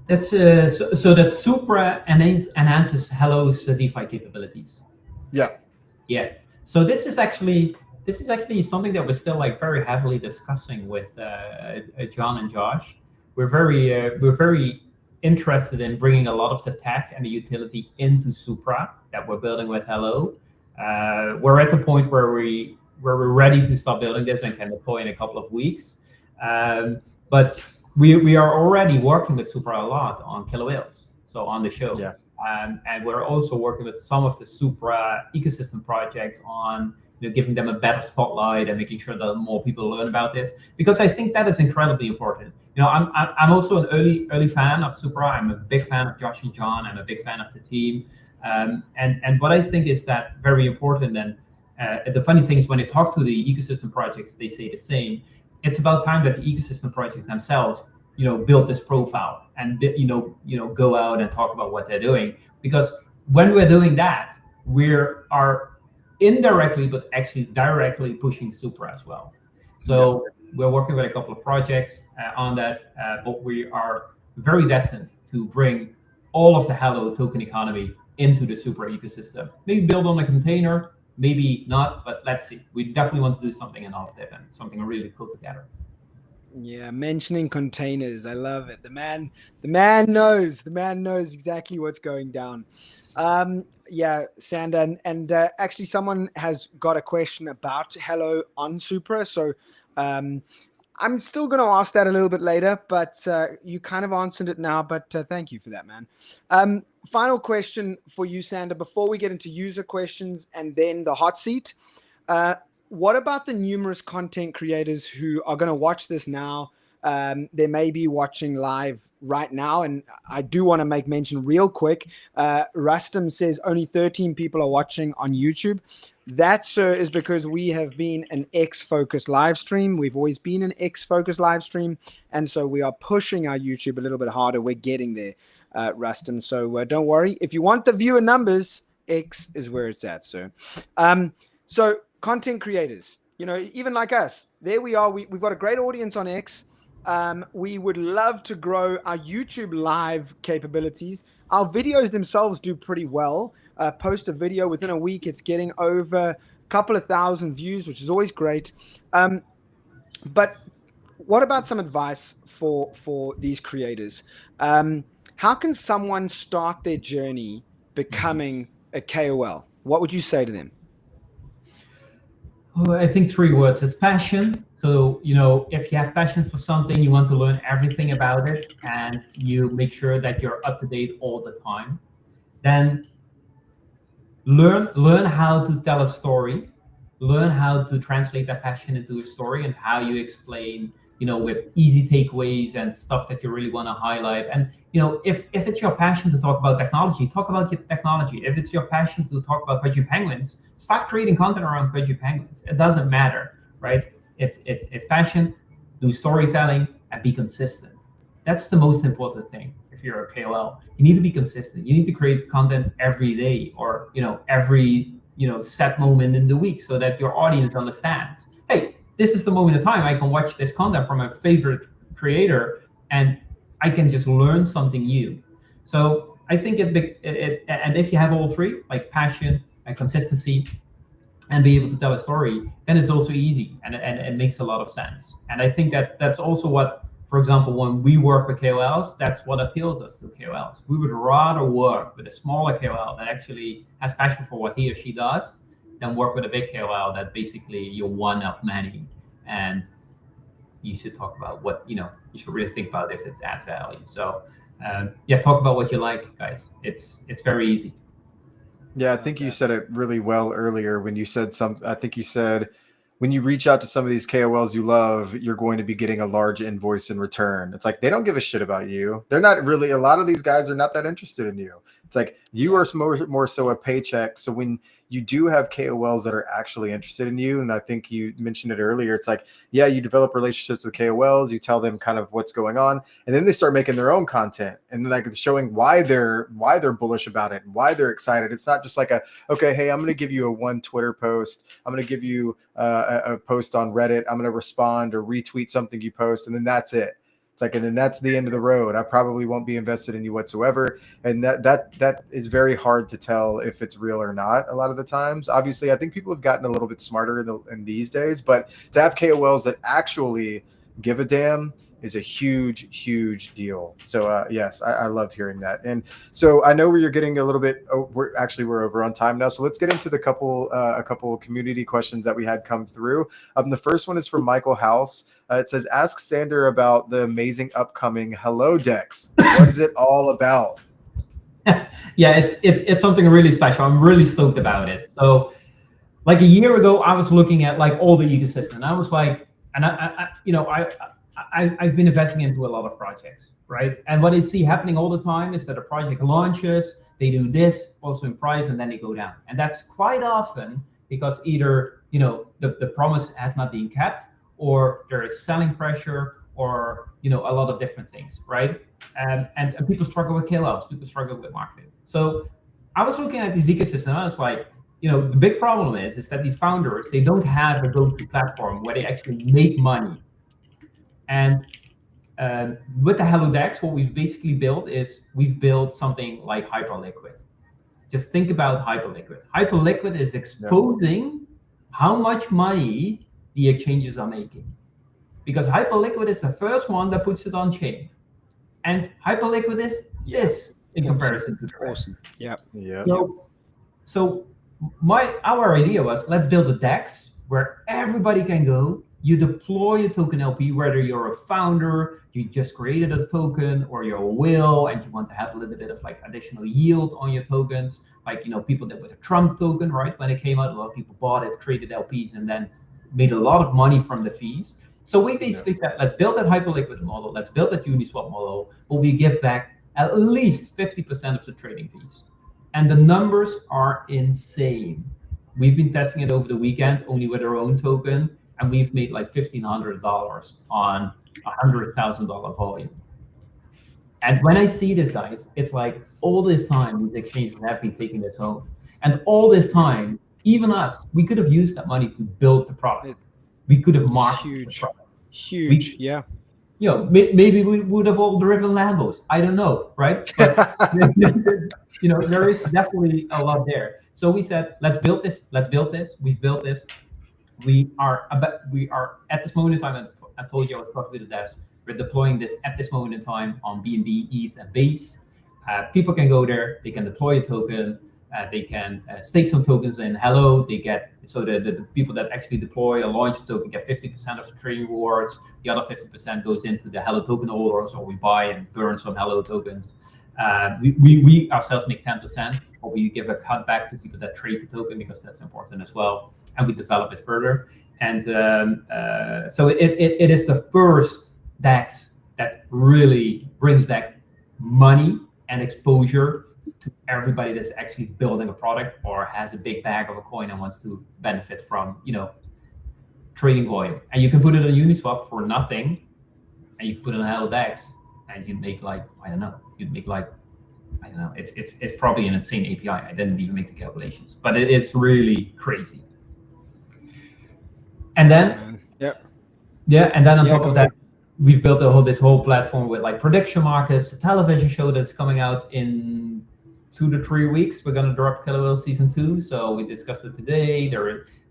That's so that Supra enhances Hello's DeFi capabilities. Yeah. So this is actually something that we're still like very heavily discussing with John and Josh. We're very interested in bringing a lot of the tech and the utility into Supra that we're building with Hello. We're at the point where we're ready to start building this and can deploy in a couple of weeks. But we are already working with Supra a lot on KOLs, so on the show. Yeah. And we're also working with some of the Supra ecosystem projects on giving them a better spotlight and making sure that more people learn about this, because I think that is incredibly important. I'm also an early fan of Supra. I'm a big fan of Josh and John. I'm a big fan of the team. And what I think is that very important. And the funny thing is, when I talk to the ecosystem projects, they say the same. It's about time that the ecosystem projects themselves, build this profile and go out and talk about what they're doing. Because when we're doing that, we are indirectly, but actually directly pushing Supra as well. So we're working with a couple of projects on that, but we are very destined to bring all of the Hello token economy into the Supra ecosystem. Maybe build on a container, maybe not, but let's see. We definitely want to do something innovative and something really cool together. Yeah, mentioning containers, I love it. The man knows exactly what's going down. Yeah, Sander, and actually someone has got a question about Hello on Supra, so I'm still going to ask that a little bit later, but you kind of answered it now, but thank you for that, man. Final question for you, Sander, before we get into user questions and then the hot seat. What about the numerous content creators who are going to watch this now? They may be watching live right now, and I do want to make mention real quick. Rustam says only 13 people are watching on YouTube. That, sir, is because we have been an X-focused live stream. We've always been an X-focused live stream, and so we are pushing our YouTube a little bit harder. We're getting there, Rustam. So don't worry. If you want the viewer numbers, X is where it's at, sir. So content creators, even like us, there we are. We've got a great audience on X. We would love to grow our YouTube live capabilities. Our videos themselves do pretty well. Post a video within a week, it's getting over a couple of thousand views, which is always great. But what about some advice for these creators? How can someone start their journey becoming a KOL? What would you say to them? I think 3 words. It's passion. So, if you have passion for something, you want to learn everything about it, and you make sure that you're up to date all the time, then learn how to tell a story, learn how to translate that passion into a story, and how you explain, with easy takeaways and stuff that you really want to highlight. And if it's your passion to talk about technology, talk about your technology. If it's your passion to talk about pudgy penguins, start creating content around pudgy penguins. It doesn't matter, right? It's passion, do storytelling, and be consistent. That's the most important thing. If you're a KOL, you need to be consistent. You need to create content every day, or every set moment in the week, so that your audience understands, hey, this is the moment in time I can watch this content from my favorite creator, and I can just learn something new. So I think and if you have all three, like passion and consistency, and be able to tell a story, then it's also easy, and it makes a lot of sense. And I think that's also what, for example, when we work with KOLs, that's what appeals us to KOLs. We would rather work with a smaller KOL that actually has passion for what he or she does, than work with a big KOL that basically you're one of many, and you should talk about what, you should really think about if it's add value. So talk about what you like, guys. It's very easy. Yeah, I think you said it really well earlier when you said I think you said, when you reach out to some of these KOLs you love, you're going to be getting a large invoice in return. It's like, they don't give a shit about you. They're not really, a lot of these guys are not that interested in you. It's like, you are more so a paycheck. So when you do have KOLs that are actually interested in you, and I think you mentioned it earlier, it's like, yeah, you develop relationships with KOLs, you tell them kind of what's going on, and then they start making their own content and like showing why they're bullish about it and why they're excited. It's not just like okay, hey, I'm going to give you one Twitter post, I'm going to give you a post on Reddit, I'm going to respond or retweet something you post, and then that's it. It's like, and then that's the end of the road. I probably won't be invested in you whatsoever. And that is very hard to tell if it's real or not a lot of the times. Obviously, I think people have gotten a little bit smarter in these days, but to have KOLs that actually give a damn is a huge deal. So yes, I love hearing that. And so I know you're getting a little bit, we're over on time now. So let's get into a couple community questions that we had come through. The first one is from Michael House. It says, ask Sander about the amazing upcoming Hello Decks. What is it all about? Yeah, it's something really special. I'm really stoked about it. So like a year ago, I was looking at like all the ecosystem. And I was like, and I've been investing into a lot of projects, right? And what I see happening all the time is that a project launches, they do this also in price, and then they go down. And that's quite often because either, the promise has not been kept, or there is selling pressure, or, a lot of different things, right? And people struggle with KOLs, people struggle with marketing. So I was looking at this ecosystem, and I was like, the big problem is that these founders, they don't have a go-to platform where they actually make money. And with the Hello Decks, what we've basically built is we've built something like Hyperliquid. Just think about Hyperliquid. Hyperliquid is exposing how much money the exchanges are making, because Hyperliquid is the first one that puts it on chain, and Hyperliquid is this in comparison to the rest. Awesome. Yeah. So our idea was, let's build a DEX where everybody can go. You deploy your token LP, whether you're a founder, you just created a token, or you're a whale and you want to have a little bit of like additional yield on your tokens. Like, people did with a Trump token, right? When it came out, a lot of people bought it, created LPs, and then made a lot of money from the fees. So we basically said, let's build that Hyperliquid model, let's build that Uniswap model, but we give back at least 50% of the trading fees. And the numbers are insane. We've been testing it over the weekend, only with our own token, and we've made like $1,500 on $100,000 volume. And when I see this, guys, it's like all this time these exchanges have been taking this home. And all this time, even us, we could have used that money to build the product. We could have marketed the product. Huge, yeah. Maybe we would have all driven Lambos. I don't know, right? But there is definitely a lot there. So we said, let's build this. We've built this. We are at this moment in time. I told you I was talking to the devs. We're deploying this at this moment in time on BNB, ETH, and Base. People can go there. They can deploy a token. They can stake some tokens in Hello. They get, so the people that actually deploy or launch a token get 50% of the trading rewards. The other 50% goes into the Hello token holders, or we buy and burn some Hello tokens. We ourselves make 10%, but we give a cut back to people that trade the token, because that's important as well. And we develop it further. And so it is the first DEX that really brings back money and exposure to everybody that's actually building a product or has a big bag of a coin and wants to benefit from, trading volume. And you can put it on Uniswap for nothing, and you can put it on HelloDex, and you make it's probably an insane API. I didn't even make the calculations, but it's really crazy. And then, and then on top of that, we've built this whole platform with like prediction markets, a television show that's coming out in 2 to 3 weeks. We're gonna drop Killer Whales season 2, so we discussed it today.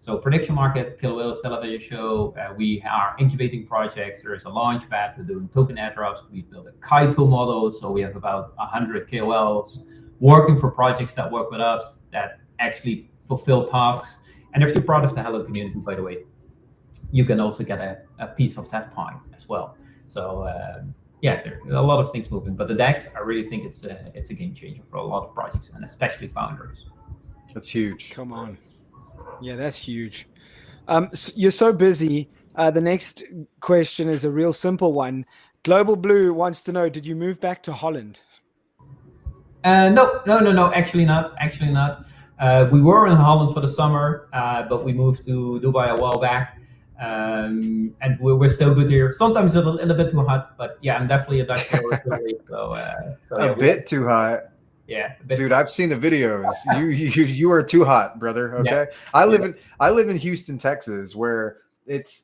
So prediction market, Killer Whales television show. We are incubating projects. There is a launch pad. We're doing token airdrops. We've built a Kaito model, so we have about 100 KOLs working for projects that work with us that actually fulfill tasks. And if you're part of the Hello community, by the way, you can also get a piece of that pie as well. So there are a lot of things moving, but the DEX, I really think it's a game changer for a lot of projects and especially founders. That's huge. Come on. Yeah, that's huge. So you're so busy. The next question is a real simple one. Global Blue wants to know, did you move back to Holland? No, actually not. We were in Holland for the summer, but we moved to Dubai a while back. And we're still good here. Sometimes a little bit too hot, but yeah, I'm definitely a Dutch girl. A bit too hot. Yeah, dude, I've seen the videos. You are too hot, brother. Okay, yeah. I live in Houston, Texas, where it's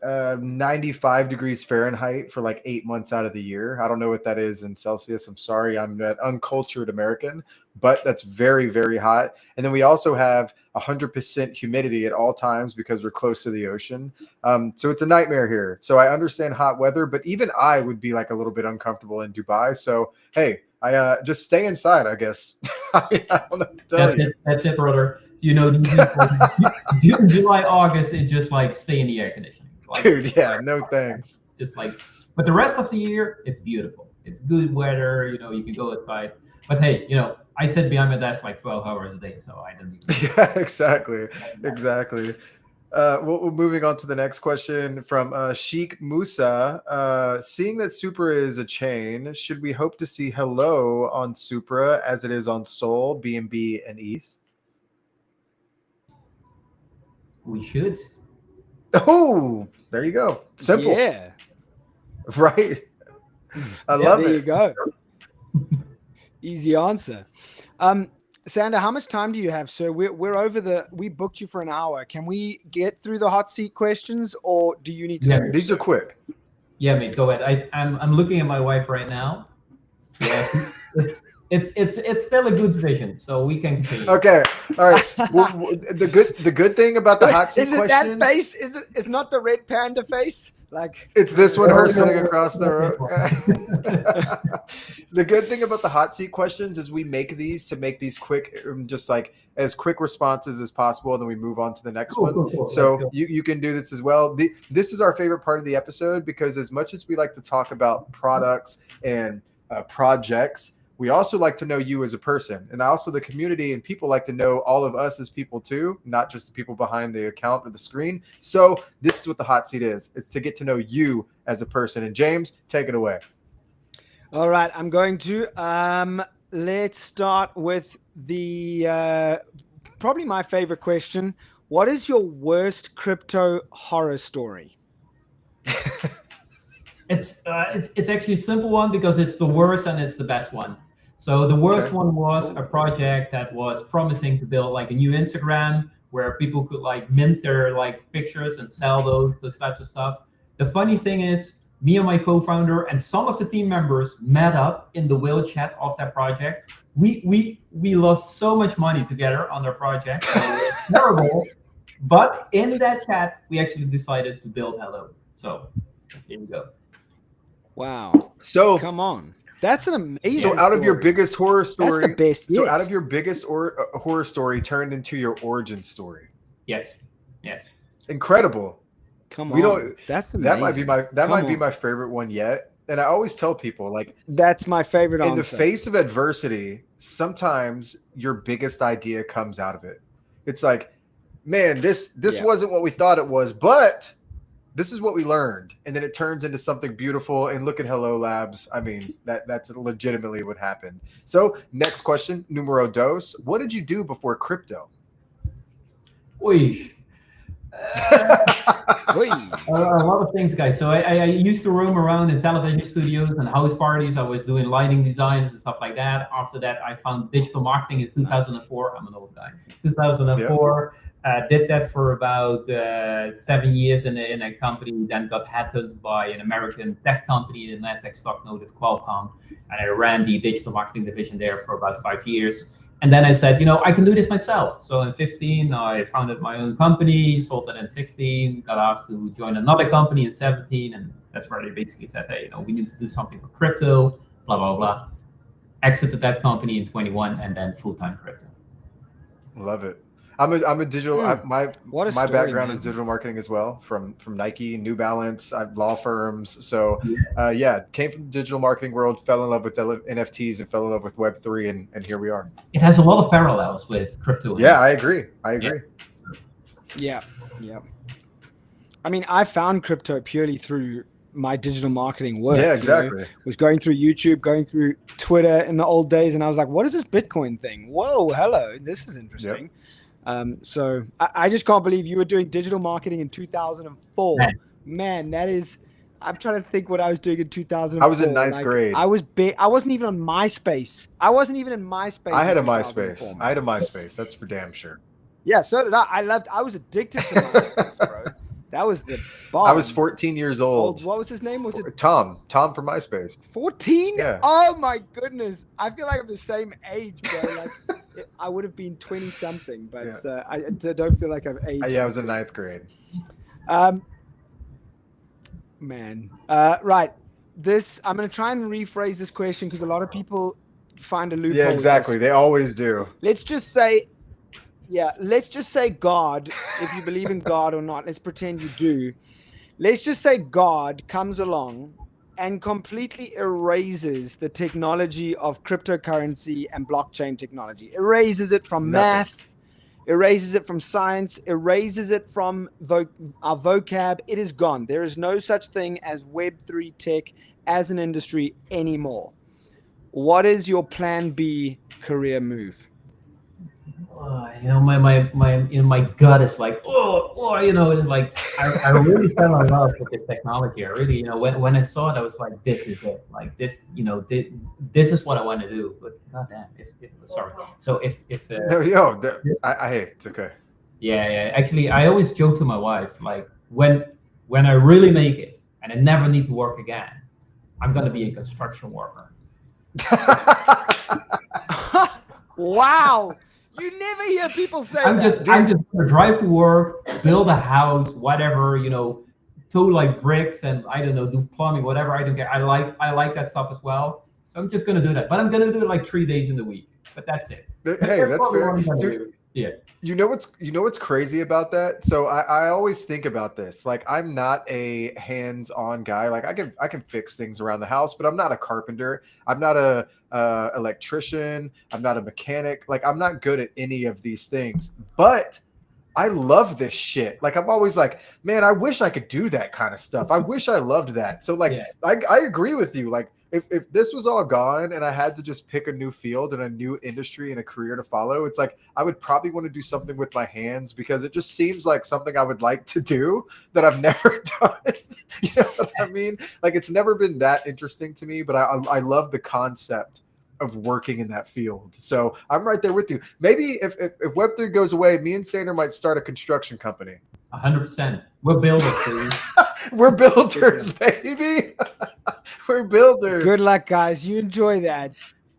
95 degrees Fahrenheit for like 8 months out of the year. I don't know what that is in Celsius. I'm sorry, I'm an uncultured American, but that's very, very hot. And then we also have 100% humidity at all times because we're close to the ocean. So it's a nightmare here. So I understand hot weather, but even I would be like a little bit uncomfortable in Dubai. So hey, I just stay inside, I guess. I don't know what to tell you. That's it, brother. June, July, August, it's just like stay in the air conditioning. Like, dude, yeah, no thanks. Just like, but the rest of the year, it's beautiful. It's good weather. You can go outside. But hey, I sit behind my desk like 12 hours a day, so I don't need to. Yeah, exactly. Well, moving on to the next question from Sheikh Musa. Seeing that Supra is a chain, should we hope to see Hello on Supra as it is on Sol, BNB, and ETH? We should. Oh, there you go. Simple. Yeah. Right. I love it. There you go. Easy answer. Sander, how much time do you have? So we booked you for an hour. Can we get through the hot seat questions, or do you need to? Yeah, these are quick. Yeah, mate, go ahead. I'm looking at my wife right now. Yeah, it's still a good vision, so we can continue. Okay, all right. Well, the good thing about the hot seat is it questions, that face? It's not the red panda face? Like it's this one, her sitting across the road. The good thing about the hot seat questions is we make these quick, just like as quick responses as possible, and then we move on to the next one. Cool. So you can do this as well. This is our favorite part of the episode because as much as we like to talk about products and projects, we also like to know you as a person, and also the community and people like to know all of us as people too, not just the people behind the account or the screen. So this is what the hot seat is. It's to get to know you as a person. And James, take it away. All right, I'm going to let's start with the probably my favorite question. What is your worst crypto horror story? It's actually a simple one because it's the worst and it's the best one. So the worst one was a project that was promising to build like a new Instagram where people could like mint their like pictures and sell those types of stuff. The funny thing is, me and my co-founder and some of the team members met up in the whale chat of that project. We lost so much money together on their project. So it was terrible. But in that chat, we actually decided to build Hello. So here we go. Wow. So come on. That's an amazing So out of your biggest horror story, that's the best so yet. out of your biggest horror story turned into your origin story. Yes. Incredible. Come on. That's amazing. That might be my favorite one yet. And I always tell people, like, that's my favorite answer. In the face of adversity, sometimes your biggest idea comes out of it. It's like, man, this wasn't what we thought it was, but this is what we learned, and then it turns into something beautiful. And look at Hello Labs. I mean, that's legitimately what happened. So next question, numero dos. What did you do before crypto? Oy. A lot of things, guys. So I used to roam around in television studios and house parties. I was doing lighting designs and stuff like that. After that, I found digital marketing in 2004. I'm an old guy. 2004. Did that for about 7 years in a company, then got headhunted by an American tech company, the Nasdaq stock noted Qualcomm, and I ran the digital marketing division there for about 5 years. And then I said, I can do this myself. So in 15, I founded my own company, sold it in 16, got asked to join another company in 17, and that's where they basically said, hey, we need to do something for crypto, blah, blah, blah. Exited that company in 21, and then full-time crypto. Love it. I'm a digital. My background is digital marketing as well, from Nike, New Balance, law firms. So came from the digital marketing world, fell in love with NFTs, and fell in love with Web3, and here we are. It has a lot of parallels with crypto. Yeah, I agree. Yeah. I mean, I found crypto purely through my digital marketing work. Yeah, exactly. Was going through YouTube, going through Twitter in the old days, and I was like, what is this Bitcoin thing? Whoa, hello, this is interesting. Yep. So I just can't believe you were doing digital marketing in 2004. Man, that is. I'm trying to think what I was doing in 2004. I was in ninth grade. I wasn't even on MySpace. I wasn't even in MySpace. I had a MySpace. That's for damn sure. Yeah, so did I. I was addicted to MySpace, bro. That was the bomb. I was 14 years old. What was his name? Was it Tom? Tom from MySpace. 14? Yeah. Oh my goodness! I feel like I'm the same age, bro. Like I would have been 20 something, but I don't feel like I've aged. Yeah, I was in ninth grade. Man, right. I'm gonna try and rephrase this question because a lot of people find a loophole. Yeah, exactly. They always do. Let's just say God, if you believe in God or not. Let's pretend you do. Let's just say God comes along and completely erases the technology of cryptocurrency and blockchain technology. Erases it from math, erases it from science, erases it from our vocab. It is gone. There is no such thing as Web3 tech as an industry anymore. What is your plan B career move? My gut is like, it's like I really fell in love with this technology. I really, when I saw it, I was like, this is it. Like this, this is what I want to do. But goddamn, sorry. So hey, it's okay. Yeah. Actually, I always joke to my wife, like when I really make it and I never need to work again, I'm gonna be a construction worker. Wow. You never hear people say I'm just gonna drive to work, build a house, whatever, tow like bricks and I don't know, do plumbing, whatever. I don't care. I like that stuff as well. So I'm just gonna do that. But I'm gonna do it like 3 days in the week. But that's it. Hey, that's fair. Dude, yeah. You know what's crazy about that? So I always think about this. Like I'm not a hands-on guy. Like I can fix things around the house, but I'm not a carpenter. I'm not a electrician. I'm not a mechanic. Like I'm not good at any of these things. But I love this shit. Like I'm always like, man, I wish I could do that kind of stuff. I wish I loved that. So like I agree with you. Like if this was all gone and I had to just pick a new field and a new industry and a career to follow, it's like I would probably want to do something with my hands because it just seems like something I would like to do that I've never done. You know what I mean? Like it's never been that interesting to me, but I love the concept of working in that field. So I'm right there with you. Maybe if Web3 goes away, me and Sander might start a construction company. 100%. We're builders. We're builders, baby. We're builders. Good luck, guys. You enjoy that.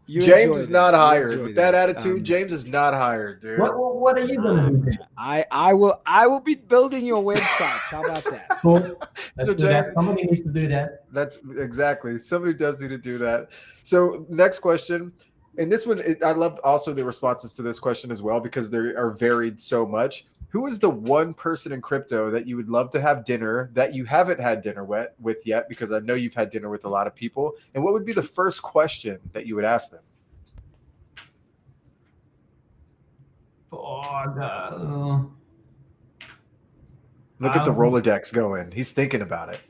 James is not hired. With that attitude, James is not hired, dude. What are you gonna do? I will be building your websites. How about that? Cool. Somebody needs to do that. That's exactly. Somebody does need to do that. So next question. And this one, I love also the responses to this question as well, because they are varied so much. Who is the one person in crypto that you would love to have dinner that you haven't had dinner with yet? Because I know you've had dinner with a lot of people. And what would be the first question that you would ask them? Look at the Rolodex going. He's thinking about it.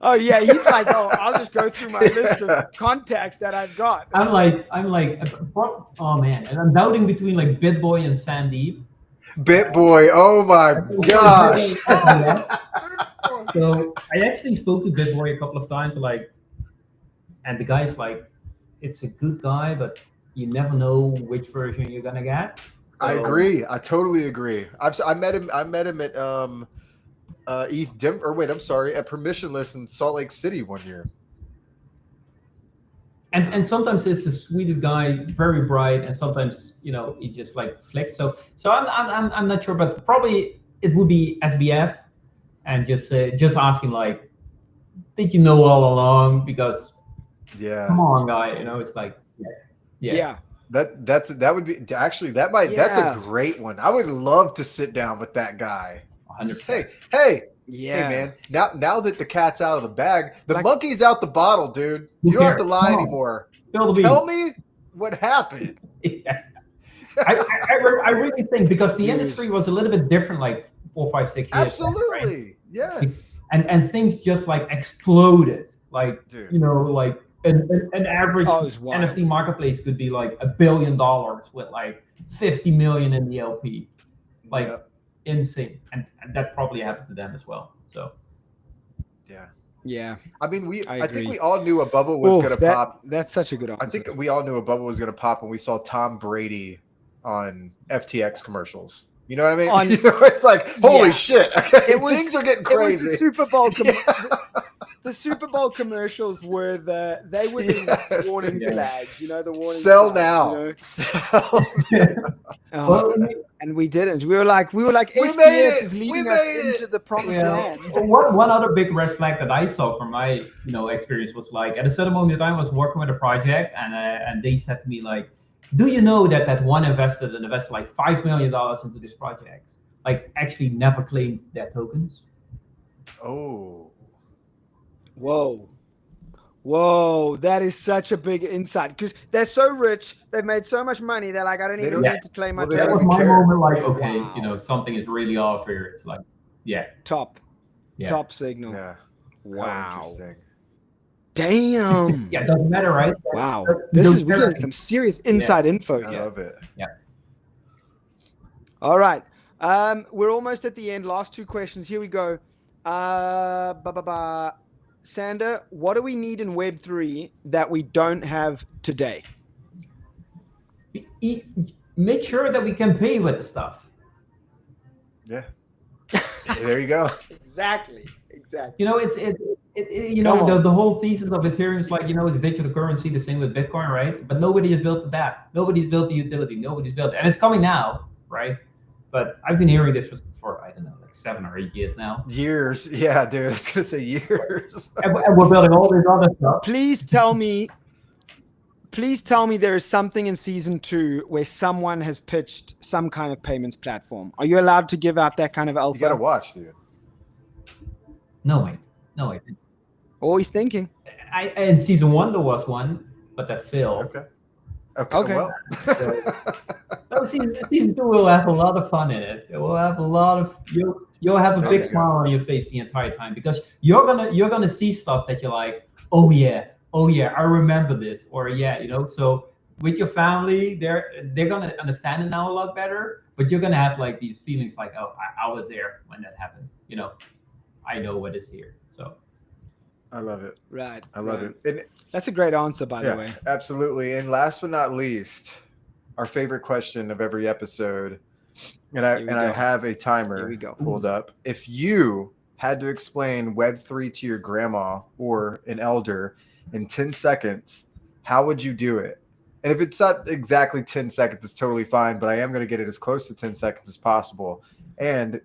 Oh yeah, he's like, oh, I'll just go through my list of contacts that I've got. I'm like, oh man, and I'm doubting between like BitBoy and Sandeep. BitBoy, oh my gosh. So I actually spoke to BitBoy a couple of times, like, and the guy's like, it's a good guy, but you never know which version you're gonna get. So, I agree. I totally agree. I met him at ETH Denver, or wait, I'm sorry, at Permissionless in Salt Lake City one year. And sometimes it's the sweetest guy, very bright, and sometimes he just like flicks. So I'm not sure, but probably it would be SBF, and just ask him like, did you know all along? Because come on, guy, it's like Yeah. That would be actually that's a great one. I would love to sit down with that guy. 100%. Hey, man. Now that the cat's out of the bag, the monkey's out the bottle, dude. You don't have to lie anymore. Tell me what happened. Yeah. I really think because the industry was a little bit different like 4, 5, 6 years. Absolutely, right? Yes. And things just like exploded. Like dude. Like an average NFT marketplace could be like $1 billion with like 50 million in the LP. Like insane. And that probably happened to them as well. So yeah. I mean, I agree. think we all knew a bubble was going to pop. That's such a good answer. I think we all knew a bubble was going to pop when we saw Tom Brady on FTX commercials. You know what I mean? It's like, holy shit. Things are getting crazy. It was the Super Bowl. The Super Bowl commercials were the warning flags, the warning Sell signs, now. Sell now. And we didn't. We were like, SBF is leading us into the promised land. One other big red flag that I saw from my experience was like at a certain moment in time I was working with a project and they said to me like, do you know that one invested like $5 million into this project, like actually never claimed their tokens? Oh. Whoa, that is such a big insight because they're so rich, they've made so much money, they're like, I don't even need to claim my that was my moment, like, okay, something is really off here. It's like, top signal. Yeah. Wow. Interesting. Damn. Yeah, it doesn't matter, right? Wow. We're getting some serious inside info here. I love it. Yeah. All right. We're almost at the end. Last 2 questions. Here we go. Sander, what do we need in Web3 that we don't have today? Make sure that we can pay with the stuff. Yeah. There you go. Exactly. The whole thesis of Ethereum is like, it's digital currency, the same with Bitcoin, right? But nobody has built that. Nobody's built the utility. Nobody's built it. And it's coming now, right? But I've been hearing this for I don't know, like 7 or 8 years now. Years. Yeah, dude. I was going to say years. and we're building all this other stuff. Please tell me there is something in season 2 where someone has pitched some kind of payments platform. Are you allowed to give out that kind of alpha? You got to watch, dude. No, wait. Always thinking. In season 1 there was one, but that failed. Okay. Well. Season 2 will have a lot of fun in it. It will have a lot of you'll have a big smile on your face the entire time because you're gonna see stuff that you're like, oh yeah, I remember this, or So with your family, they're gonna understand it now a lot better. But you're gonna have like these feelings like, oh, I was there when that happened. I know what is here. So. I love it. Right. I love it. And that's a great answer, by the way. Absolutely. And last but not least, our favorite question of every episode. And I have a timer pulled up. If you had to explain Web3 to your grandma or an elder in 10 seconds, how would you do it? And if it's not exactly 10 seconds, it's totally fine. But I am going to get it as close to 10 seconds as possible. And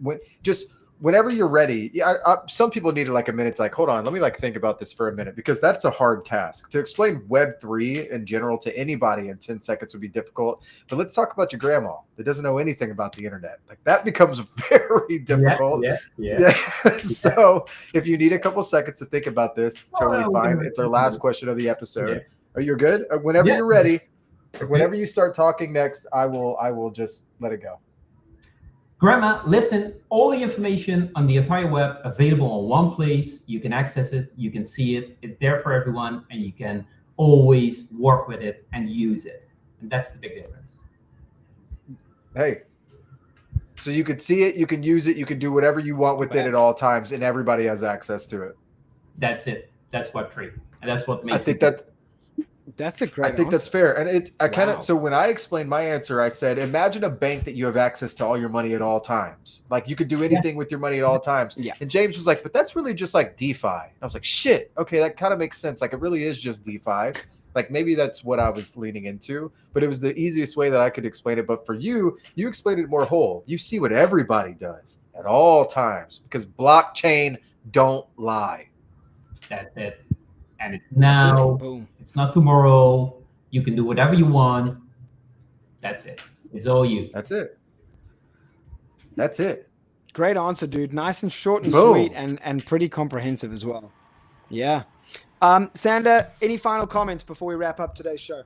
whenever you're ready, some people needed like a minute to like, hold on, let me like think about this for a minute, because that's a hard task. To explain Web3 in general to anybody in 10 seconds would be difficult. But let's talk about your grandma that doesn't know anything about the internet. Like that becomes very difficult. Yeah. So if you need a couple seconds to think about this, totally fine. It's our last question of the episode. Yeah. Are you good? Whenever you're ready, whenever you start talking next, I will just let it go. Grandma, listen, all the information on the entire web available on one place. You can access it, you can see it, it's there for everyone, and you can always work with it and use it. And that's the big difference. Hey, so you can see it, you can use it, you can do whatever you want with it at all times, and everybody has access to it. That's it. That's Web3. And that's what makes I think it. That's a great I think answer. that's fair. And I kind Wow. of, so when I explained my answer, I said, imagine a bank that you have access to all your money at all times. Like you could do anything with your money at all times. Yeah. And James was like, but that's really just like DeFi. I was like, shit. Okay. That kind of makes sense. Like it really is just DeFi. Like maybe that's what I was leaning into, but it was the easiest way that I could explain it. But for you, you explained it more whole. You see what everybody does at all times because blockchain don't lie. That's it. And it's now, Boom. it's not tomorrow. You can do whatever you want. That's it. It's all you. That's it. That's it. Great answer, dude. Nice and short and Boom. sweet and pretty comprehensive as well. Yeah. Sander, any final comments before we wrap up today's show?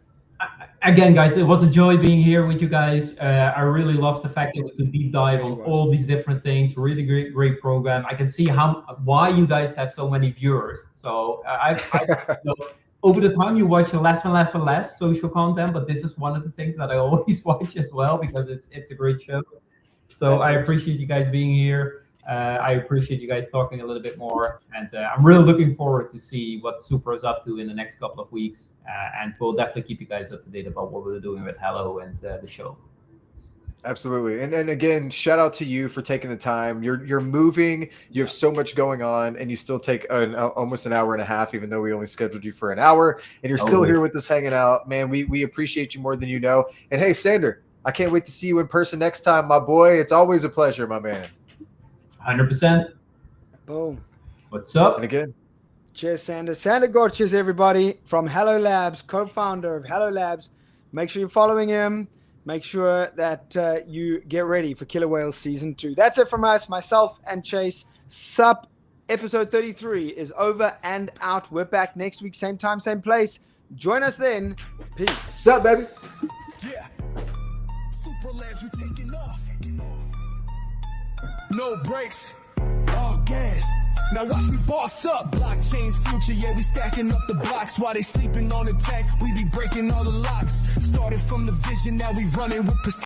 Again, guys, it was a joy being here with you guys. I really love the fact that we could deep dive on all these different things. Really great program. I can see why you guys have so many viewers. So over the time you watch less and less and less social content, but this is one of the things that I always watch as well because it's a great show. So I appreciate you guys being here. I appreciate you guys talking a little bit more, and I'm really looking forward to see what Supra is up to in the next couple of weeks, and we'll definitely keep you guys up to date about what we're doing with Hello and the show. Absolutely. And again, shout out to you for taking the time. You're moving, you have so much going on, and you still take almost an hour and a half, even though we only scheduled you for an hour, and you're still here with us hanging out. Man, we appreciate you more than you know. And hey, Sander, I can't wait to see you in person next time, my boy. It's always a pleasure, my man. 100%. Boom. What's up? And again, Cheers, Sander. Sander Gortjes, everybody, from Hello Labs, co-founder of Hello Labs. Make sure you're following him. Make sure that you get ready for Killer Whales Season 2. That's it from us, myself and Chase. Sup, episode 33 is over and out. We're back next week, same time, same place. Join us then. Peace. sup, baby? Yeah. Super Labs, we taking off. No brakes, all gas. Now watch me boss up. Blockchain's future, yeah, we stacking up the blocks. While they sleeping on the tech, we be breaking all the locks. Started from the vision, now we running with precision.